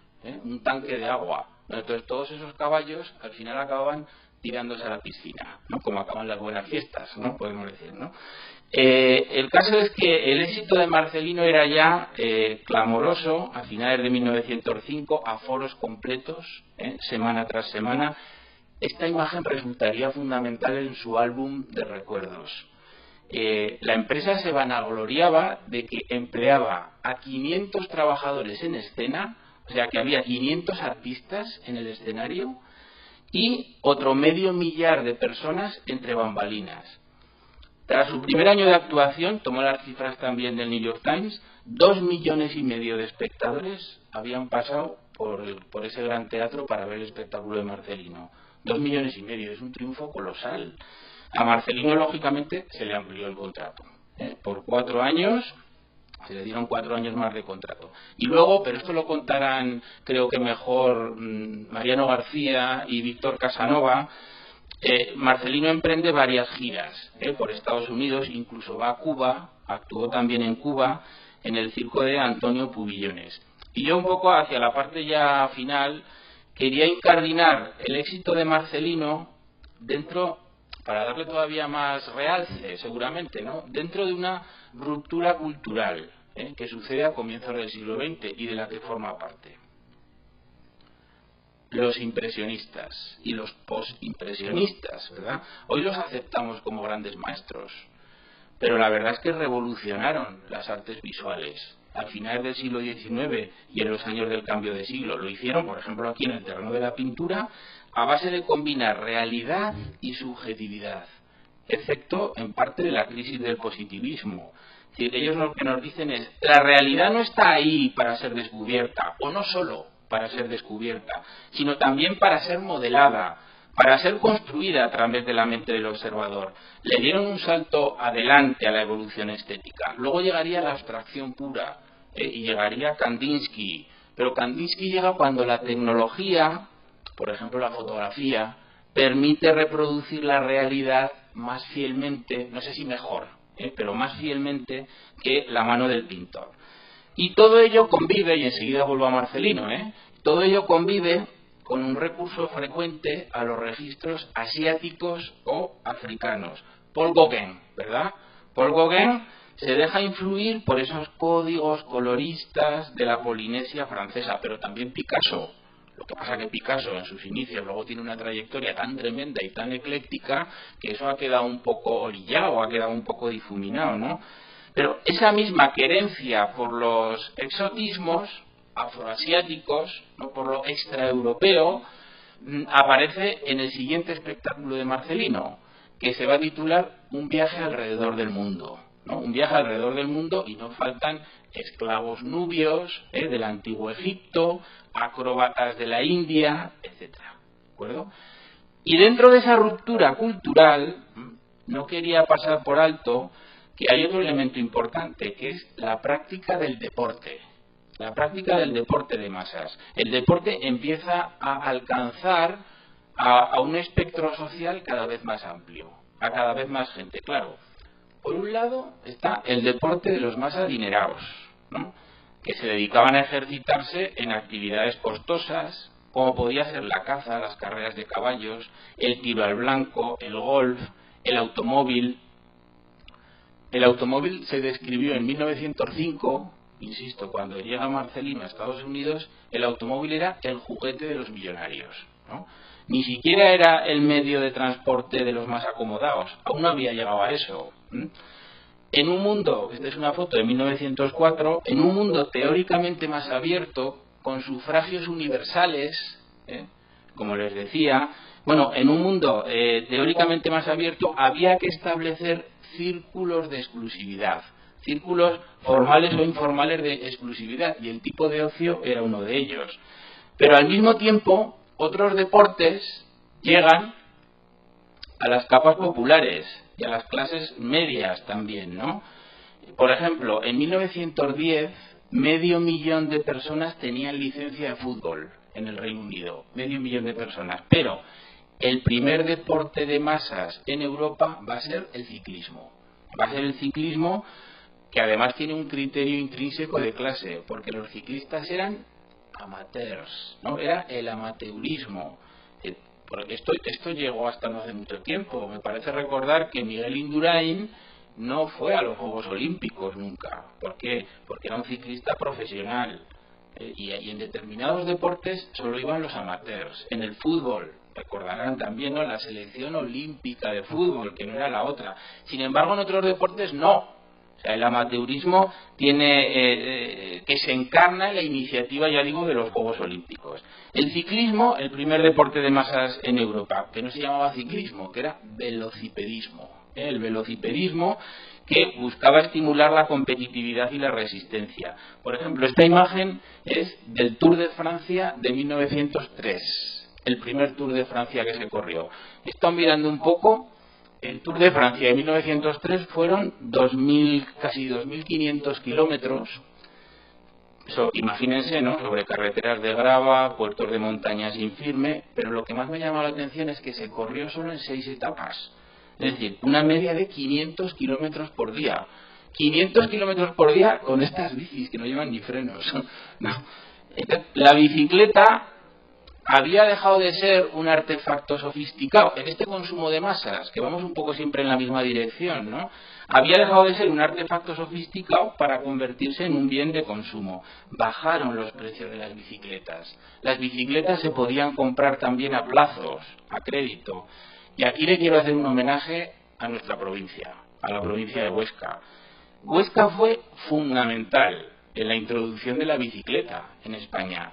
un tanque de agua. Entonces todos esos caballos al final acababan tirándose a la piscina, ¿no?, como acaban las buenas fiestas, ¿no?, podemos decir, ¿no? El caso es que el éxito de Marcelino era ya clamoroso a finales de 1905, a foros completos, semana tras semana. Esta imagen resultaría fundamental en su álbum de recuerdos. La empresa se vanagloriaba de que empleaba a 500 trabajadores en escena, o sea que había 500 artistas en el escenario y otro 500.000 de personas entre bambalinas. Tras su primer año de actuación, tomó las cifras también del New York Times, 2,5 millones de espectadores habían pasado por ese gran teatro para ver el espectáculo de Marcelino. 2,5 millones, es un triunfo colosal. A Marcelino, lógicamente, se le amplió el contrato. Por 4 años, se le dieron 4 años más de contrato. Y luego, pero esto lo contarán, creo que mejor, Mariano García y Víctor Casanova, Marcelino emprende varias giras por Estados Unidos, incluso va a Cuba, actuó también en Cuba, en el circo de Antonio Pubillones. Y yo un poco hacia la parte ya final quería incardinar el éxito de Marcelino dentro, para darle todavía más realce seguramente, ¿no?, dentro de una ruptura cultural que sucede a comienzos del siglo XX y de la que forma parte. Los impresionistas y los postimpresionistas, ¿verdad? Hoy los aceptamos como grandes maestros, pero la verdad es que revolucionaron las artes visuales a finales del siglo XIX y en los años del cambio de siglo. Lo hicieron, por ejemplo, aquí en el terreno de la pintura, a base de combinar realidad y subjetividad, excepto en parte de la crisis del positivismo. Es decir, ellos lo que nos dicen es, la realidad no está ahí para ser descubierta, o no solo para ser descubierta, sino también para ser modelada, para ser construida a través de la mente del observador. Le dieron un salto adelante a la evolución estética. Luego llegaría la abstracción pura, y llegaría Kandinsky. Pero Kandinsky llega cuando la tecnología, por ejemplo la fotografía, permite reproducir la realidad más fielmente, no sé si mejor, pero más fielmente que la mano del pintor. Y todo ello convive, y enseguida vuelvo a Marcelino, todo ello convive con un recurso frecuente a los registros asiáticos o africanos. Paul Gauguin, ¿verdad? Paul Gauguin se deja influir por esos códigos coloristas de la Polinesia francesa, pero también Picasso. Lo que pasa que Picasso en sus inicios luego tiene una trayectoria tan tremenda y tan ecléctica que eso ha quedado un poco orillado, ha quedado un poco difuminado, ¿no? Pero esa misma querencia por los exotismos afroasiáticos, ¿no?, por lo extraeuropeo, aparece en el siguiente espectáculo de Marcelino, que se va a titular Un viaje alrededor del mundo, ¿no? Un viaje alrededor del mundo, y no faltan esclavos nubios del antiguo Egipto, acróbatas de la India, etcétera, ¿de acuerdo? Y dentro de esa ruptura cultural no quería pasar por alto que hay otro elemento importante, que es la práctica del deporte. La práctica del deporte de masas. El deporte empieza a alcanzar a un espectro social cada vez más amplio, a cada vez más gente. Claro, por un lado está el deporte de los más adinerados, ¿no?, que se dedicaban a ejercitarse en actividades costosas, como podía ser la caza, las carreras de caballos, el tiro al blanco, el golf, el automóvil. El automóvil se describió en 1905, insisto, cuando llega Marcelino a Estados Unidos, el automóvil era el juguete de los millonarios, ¿no? Ni siquiera era el medio de transporte de los más acomodados, aún no había llegado a eso. En un mundo, esta es una foto de 1904, en un mundo teóricamente más abierto, con sufragios universales, como les decía, bueno, en un mundo teóricamente más abierto había que establecer círculos de exclusividad, círculos formales o informales de exclusividad, y el tipo de ocio era uno de ellos. Pero al mismo tiempo, otros deportes llegan a las capas populares y a las clases medias también, ¿no? Por ejemplo, en 1910, 500.000 de personas tenían licencia de fútbol en el Reino Unido, 500.000 de personas, pero el primer deporte de masas en Europa va a ser el ciclismo. Va a ser el ciclismo, que además tiene un criterio intrínseco de clase, porque los ciclistas eran amateurs, ¿no? Era el amateurismo. Porque esto llegó hasta no hace mucho tiempo. Me parece recordar que Miguel Indurain no fue a los Juegos Olímpicos nunca. ¿Por qué? Porque era un ciclista profesional. Y en determinados deportes solo iban los amateurs. En el fútbol, recordarán también, ¿no?, la selección olímpica de fútbol, que no era la otra. Sin embargo, en otros deportes no. O sea, el amateurismo tiene que se encarna en la iniciativa, ya digo, de los Juegos Olímpicos. El ciclismo, el primer deporte de masas en Europa, que no se llamaba ciclismo, que era velocipedismo. el velocipedismo, que buscaba estimular la competitividad y la resistencia. Por ejemplo, esta imagen es del Tour de Francia de 1903, el primer Tour de Francia que se corrió. He estado mirando un poco. El Tour de Francia de 1903 fueron casi 2.500 kilómetros. Imagínense, ¿no? Sobre carreteras de grava, puertos de montaña sin firme, pero lo que más me llama la atención es que se corrió solo en 6 etapas. Es decir, una media de 500 kilómetros por día. 500 kilómetros por día con estas bicis que no llevan ni frenos. No. La bicicleta había dejado de ser un artefacto sofisticado en este consumo de masas, que vamos un poco siempre en la misma dirección, ¿no? Había dejado de ser un artefacto sofisticado para convertirse en un bien de consumo. Bajaron los precios de las bicicletas. Las bicicletas se podían comprar también a plazos, a crédito. Y aquí le quiero hacer un homenaje a nuestra provincia, a la provincia de Huesca. Huesca fue fundamental en la introducción de la bicicleta en España.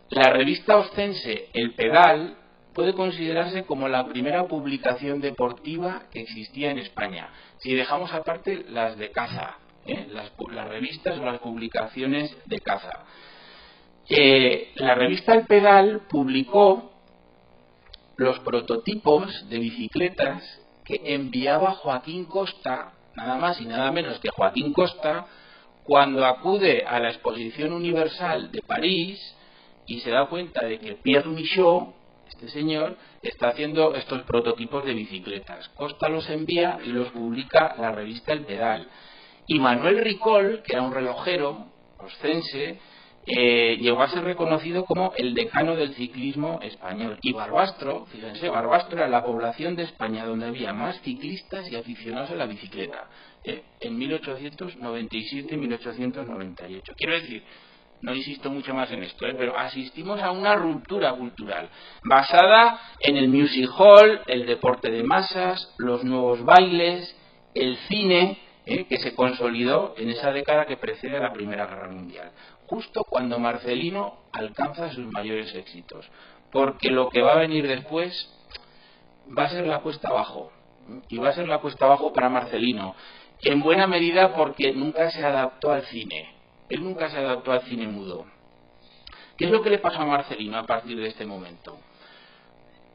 La revista oscense El Pedal puede considerarse como la primera publicación deportiva que existía en España, si dejamos aparte las de caza, las revistas o las publicaciones de caza. La revista El Pedal publicó los prototipos de bicicletas que enviaba Joaquín Costa, nada más y nada menos que Joaquín Costa, cuando acude a la Exposición Universal de París y se da cuenta de que Pierre Michaud, este señor, está haciendo estos prototipos de bicicletas. Costa los envía y los publica la revista El Pedal. Y Manuel Ricol, que era un relojero oscense, llegó a ser reconocido como el decano del ciclismo español. Y Barbastro, fíjense, Barbastro era la población de España donde había más ciclistas y aficionados a la bicicleta, en 1897-1898. Quiero decir, no insisto mucho más en esto, pero asistimos a una ruptura cultural basada en el music hall, el deporte de masas, los nuevos bailes, el cine, que se consolidó en esa década que precede a la Primera Guerra Mundial, justo cuando Marcelino alcanza sus mayores éxitos, porque lo que va a venir después va a ser la cuesta abajo, y va a ser la cuesta abajo para Marcelino, en buena medida porque nunca se adaptó al cine. Él nunca se adaptó al cine mudo. ¿Qué es lo que le pasó a Marcelino a partir de este momento?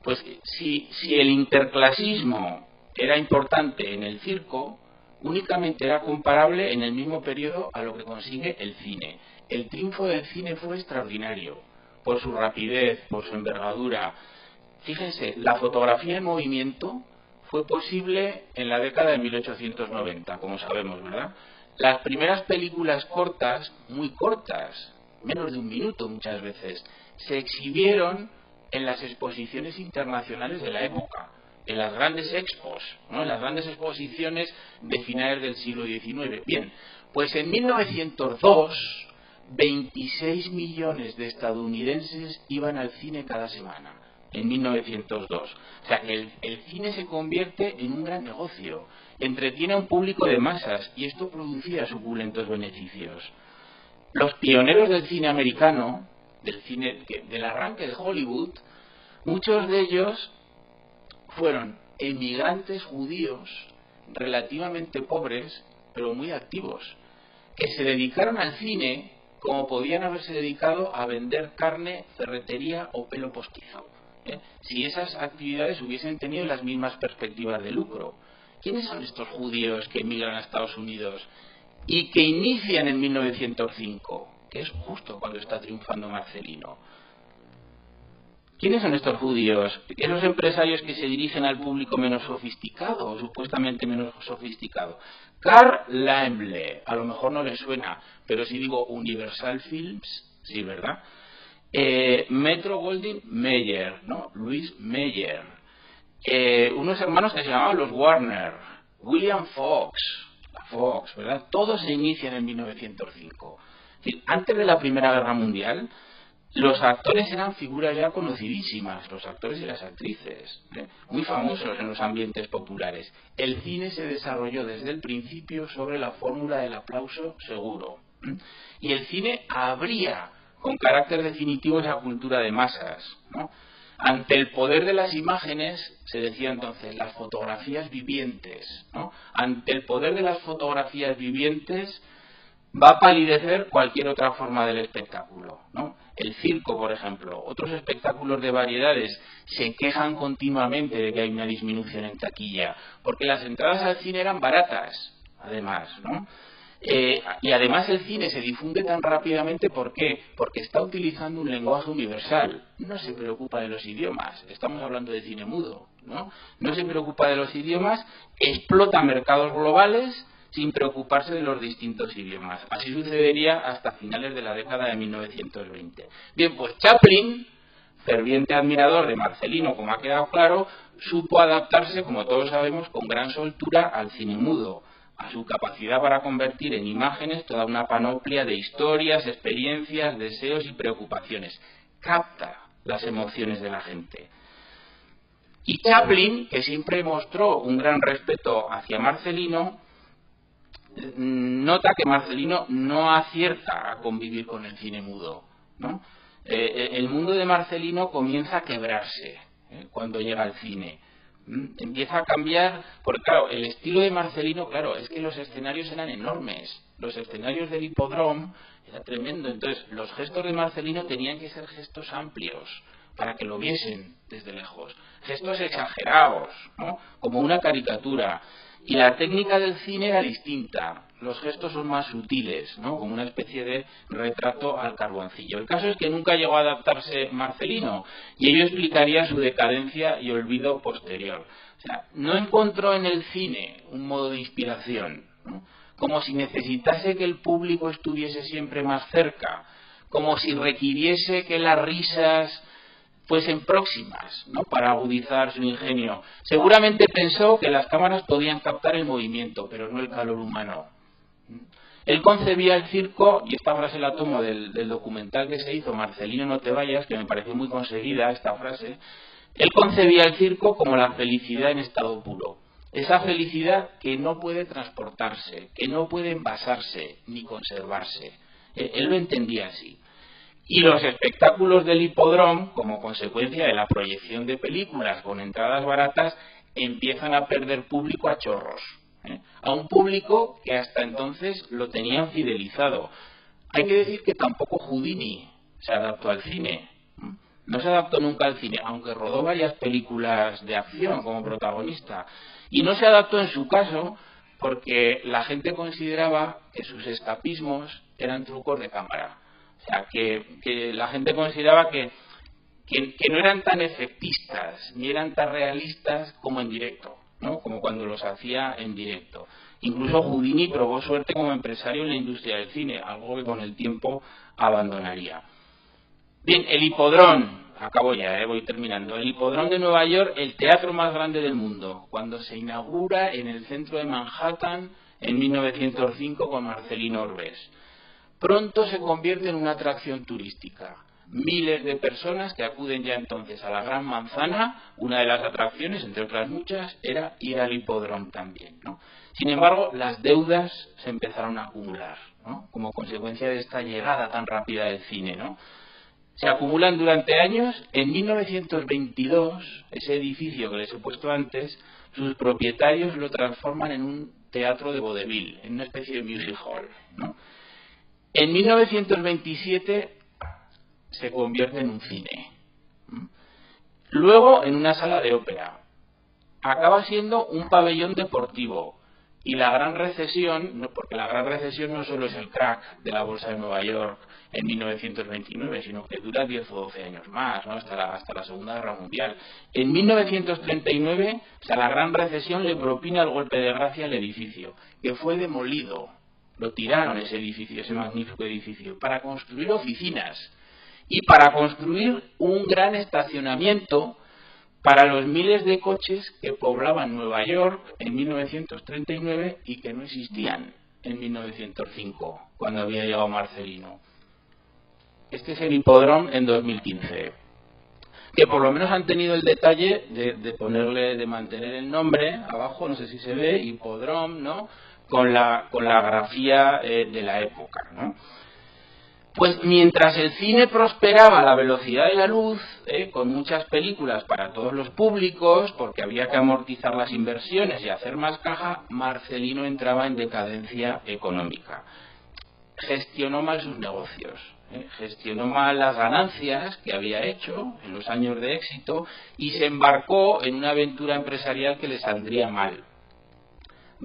Pues si el interclasismo era importante en el circo, únicamente era comparable en el mismo periodo a lo que consigue el cine. El triunfo del cine fue extraordinario, por su rapidez, por su envergadura. Fíjense, la fotografía en movimiento fue posible en la década de 1890, como sabemos, ¿verdad? Las primeras películas cortas, muy cortas, menos de un minuto muchas veces, se exhibieron en las exposiciones internacionales de la época, en las grandes expos, ¿no? En las grandes exposiciones de finales del siglo XIX. Bien, pues en 1902, 26 millones de estadounidenses iban al cine cada semana, en 1902. O sea, el cine se convierte en un gran negocio, entretiene a un público de masas y esto producía suculentos beneficios. Los pioneros del cine americano, del arranque de Hollywood, muchos de ellos fueron emigrantes judíos relativamente pobres, pero muy activos, que se dedicaron al cine como podían haberse dedicado a vender carne, ferretería o pelo postizo, si esas actividades hubiesen tenido las mismas perspectivas de lucro. ¿Quiénes son estos judíos que emigran a Estados Unidos y que inician en 1905, que es justo cuando está triunfando Marcelino? ¿Quiénes son estos judíos? Esos empresarios que se dirigen al público menos sofisticado, o supuestamente menos sofisticado. Karl Laemmle, a lo mejor no les suena, pero si digo Universal Films, sí, ¿verdad? Metro-Goldwyn-Mayer, ¿no? Louis Mayer. Unos hermanos que se llamaban los Warner, William Fox, ¿verdad? Todos se inician en 1905. Es decir, antes de la Primera Guerra Mundial, los actores eran figuras ya conocidísimas, los actores y las actrices, muy famosos en los ambientes populares. El cine se desarrolló desde el principio sobre la fórmula del aplauso seguro. Y el cine abría con carácter definitivo esa cultura de masas, ¿no? Ante el poder de las imágenes, se decía entonces, las fotografías vivientes, ¿no? Ante el poder de las fotografías vivientes va a palidecer cualquier otra forma del espectáculo, ¿no? El circo, por ejemplo, otros espectáculos de variedades se quejan continuamente de que hay una disminución en taquilla, porque las entradas al cine eran baratas, además, ¿no? Y además el cine se difunde tan rápidamente, ¿por qué? Porque está utilizando un lenguaje universal. No se preocupa de los idiomas. Estamos hablando de cine mudo, ¿no? No se preocupa de los idiomas, explota mercados globales sin preocuparse de los distintos idiomas. Así sucedería hasta finales de la década de 1920. Bien, pues Chaplin, ferviente admirador de Marcelino, como ha quedado claro, supo adaptarse, como todos sabemos, con gran soltura al cine mudo, a su capacidad para convertir en imágenes toda una panoplia de historias, experiencias, deseos y preocupaciones. Capta las emociones de la gente. Y Chaplin, que siempre mostró un gran respeto hacia Marcelino, nota que Marcelino no acierta a convivir con el cine mudo, ¿no? El mundo de Marcelino comienza a quebrarse cuando llega al cine. Empieza a cambiar, porque claro, el estilo de Marcelino, claro, es que los escenarios eran enormes, los escenarios del hipódromo era tremendo, entonces los gestos de Marcelino tenían que ser gestos amplios para que lo viesen desde lejos, gestos exagerados, ¿no? Como una caricatura, y la técnica del cine era distinta, los gestos son más sutiles, ¿no? Como una especie de retrato al carboncillo. El caso es que nunca llegó a adaptarse Marcelino, y ello explicaría su decadencia y olvido posterior. O sea, no encontró en el cine un modo de inspiración, ¿no? Como si necesitase que el público estuviese siempre más cerca, como si requiriese que las risas fuesen próximas, ¿no? Para agudizar su ingenio. Seguramente pensó que las cámaras podían captar el movimiento, pero no el calor humano. Él concebía el circo, y esta frase la tomo del documental que se hizo, Marcelino no te vayas, que me pareció muy conseguida esta frase. Él concebía el circo como la felicidad en estado puro. Esa felicidad que no puede transportarse, que no puede envasarse ni conservarse. Él lo entendía así. Y los espectáculos del hipódromo, como consecuencia de la proyección de películas con entradas baratas, empiezan a perder público a chorros, a un público que hasta entonces lo tenían fidelizado. Hay que decir que tampoco Houdini se adaptó al cine. No se adaptó nunca al cine, aunque rodó varias películas de acción como protagonista. Y no se adaptó en su caso porque la gente consideraba que sus escapismos eran trucos de cámara. O sea, que la gente consideraba que no eran tan efectistas, ni eran tan realistas como en directo, ¿no? Como cuando los hacía en directo. Incluso Houdini probó suerte como empresario en la industria del cine, algo que con el tiempo abandonaría. Bien, el hipódromo, acabo ya, voy terminando. El hipódromo de Nueva York, el teatro más grande del mundo, cuando se inaugura en el centro de Manhattan en 1905 con Marcelino Orbés. Pronto se convierte en una atracción turística. Miles de personas que acuden ya entonces a la Gran Manzana. Una de las atracciones, entre otras muchas, era ir al hipódromo también, ¿no? Sin embargo, las deudas se empezaron a acumular, ¿no? Como consecuencia de esta llegada tan rápida del cine, ¿no? Se acumulan durante años. En 1922, ese edificio que les he puesto antes, sus propietarios lo transforman en un teatro de vodevil, en una especie de music hall, ¿no? En 1927 se convierte en un cine. Luego en una sala de ópera. Acaba siendo un pabellón deportivo. Y la gran recesión, porque la gran recesión no solo es el crack de la bolsa de Nueva York en 1929, sino que dura 10 o 12 años más, ¿no? hasta la Segunda Guerra Mundial. En 1939, o sea, la gran recesión le propina el golpe de gracia al edificio, que fue demolido. Lo tiraron ese edificio, ese magnífico edificio, para construir oficinas y para construir un gran estacionamiento para los miles de coches que poblaban Nueva York en 1939 y que no existían en 1905, cuando había llegado Marcelino. Este es el hipódromo en 2015, que por lo menos han tenido el detalle de mantener el nombre abajo, no sé si se ve, hipódromo, ¿no? Con la grafía de la época, ¿no? Pues mientras el cine prosperaba a la velocidad de la luz, con muchas películas para todos los públicos, porque había que amortizar las inversiones y hacer más caja, Marcelino entraba en decadencia económica. Gestionó mal sus negocios, gestionó mal las ganancias que había hecho en los años de éxito y se embarcó en una aventura empresarial que le saldría mal.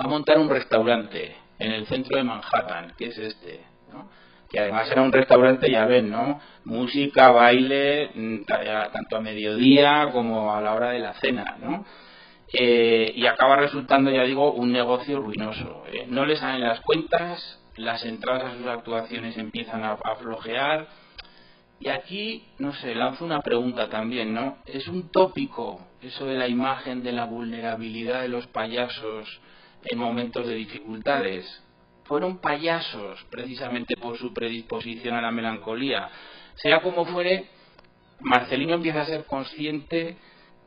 Va a montar un restaurante en el centro de Manhattan, que es este, ¿no? Que además era un restaurante, ya ven, ¿no? Música, baile, tanto a mediodía como a la hora de la cena, ¿no? Y acaba resultando, ya digo, un negocio ruinoso. No le salen las cuentas, las entradas a sus actuaciones empiezan a flojear. Y aquí, no sé, lanzo una pregunta también, ¿no? ¿Es un tópico eso de la imagen de la vulnerabilidad de los payasos en momentos de dificultades? Fueron payasos precisamente por su predisposición a la melancolía. Sea como fuere, Marcelino empieza a ser consciente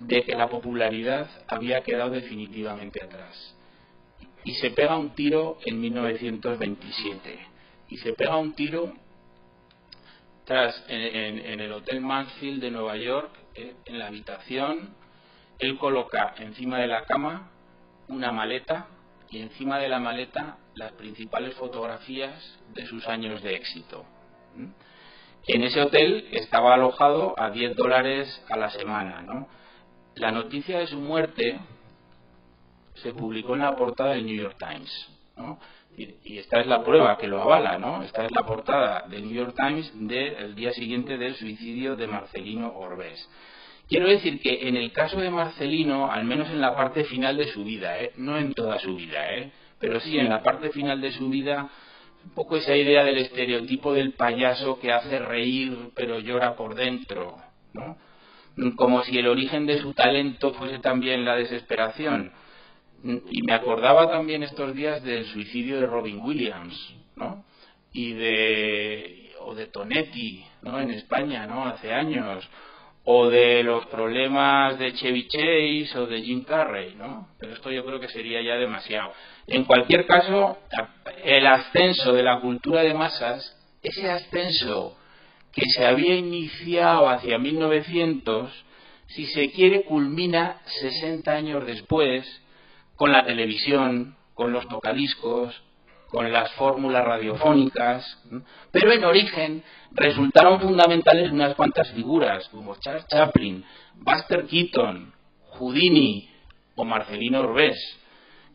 de que la popularidad había quedado definitivamente atrás. Y se pega un tiro en 1927. Y se pega un tiro en el Hotel Mansfield de Nueva York, en la habitación. Él coloca encima de la cama una maleta y encima de la maleta las principales fotografías de sus años de éxito. En ese hotel estaba alojado a $10 a la semana, ¿no? La noticia de su muerte se publicó en la portada del New York Times, ¿no? Y esta es la prueba que lo avala, ¿no? Esta es la portada del New York Times del día siguiente del suicidio de Marcelino Orbés. Quiero decir que en el caso de Marcelino, al menos en la parte final de su vida, no en toda su vida, pero sí en la parte final de su vida, un poco esa idea del estereotipo del payaso que hace reír pero llora por dentro, ¿no? Como si el origen de su talento fuese también la desesperación. Y me acordaba también estos días del suicidio de Robin Williams, ¿no? O de Tonetti, ¿no? En España, ¿no? Hace años. O de los problemas de Chevy Chase o de Jim Carrey, ¿no? Pero esto yo creo que sería ya demasiado. En cualquier caso, el ascenso de la cultura de masas, ese ascenso que se había iniciado hacia 1900, si se quiere, culmina 60 años después, con la televisión, con los tocadiscos, con las fórmulas radiofónicas, pero en origen resultaron fundamentales unas cuantas figuras como Charles Chaplin, Buster Keaton, Houdini o Marcelino Orbés.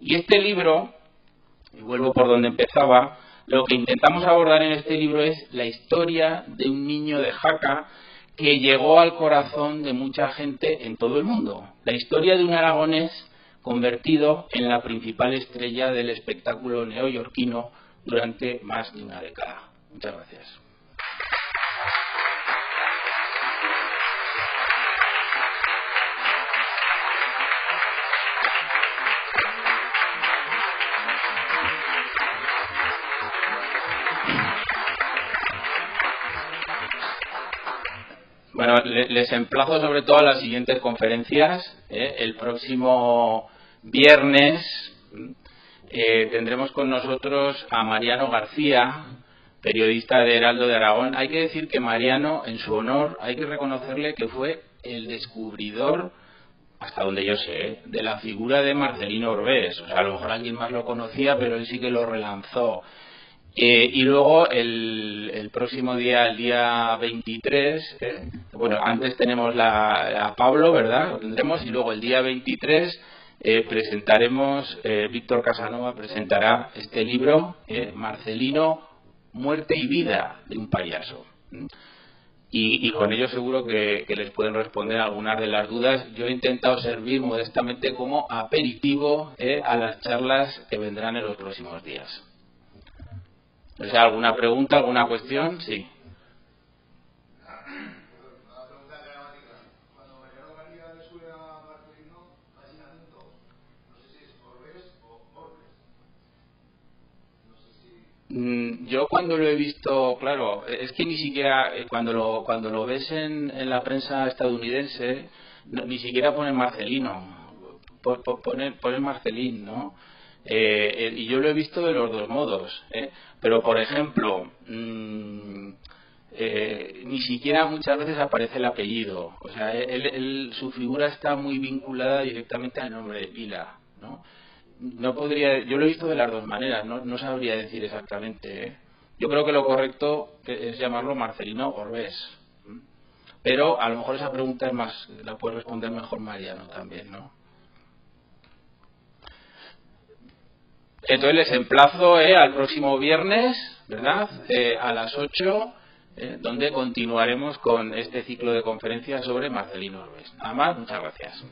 Y este libro, y vuelvo por donde empezaba, lo que intentamos abordar en este libro es la historia de un niño de Jaca que llegó al corazón de mucha gente en todo el mundo. La historia de un aragonés convertido en la principal estrella del espectáculo neoyorquino durante más de una década. Muchas gracias. Bueno, les emplazo sobre todo a las siguientes conferencias. El próximo viernes tendremos con nosotros a Mariano García, periodista de Heraldo de Aragón. Hay que decir que Mariano, en su honor, hay que reconocerle que fue el descubridor, hasta donde yo sé, de la figura de Marcelino Orbés. O sea, a lo mejor alguien más lo conocía, pero él sí que lo relanzó. Y luego el próximo día, el día 23, bueno, antes tenemos a Pablo, ¿verdad? Lo tendremos, y luego el día 23 presentaremos, Víctor Casanova presentará este libro, Marcelino, Muerte y Vida de un payaso. Y con ello seguro que les pueden responder algunas de las dudas. Yo he intentado servir modestamente como aperitivo a las charlas que vendrán en los próximos días. O sea, ¿alguna pregunta, alguna cuestión? Sí. Yo cuando lo he visto, claro, es que ni siquiera cuando lo ves en la prensa estadounidense, ni siquiera ponen Marcelino, ponen Marcelín, ¿no? Y yo lo he visto de los dos modos, pero por ejemplo, ni siquiera muchas veces aparece el apellido. O sea, su figura está muy vinculada directamente al nombre de pila, ¿no? No podría, yo lo he visto de las dos maneras, no sabría decir exactamente, ¿eh? Yo creo que lo correcto es llamarlo Marcelino Orbés, pero a lo mejor esa pregunta es más, la puede responder mejor Mariano también, ¿no? Entonces les emplazo al próximo viernes, ¿verdad? A las 8, donde continuaremos con este ciclo de conferencias sobre Marcelino Orbés. Nada más, muchas gracias.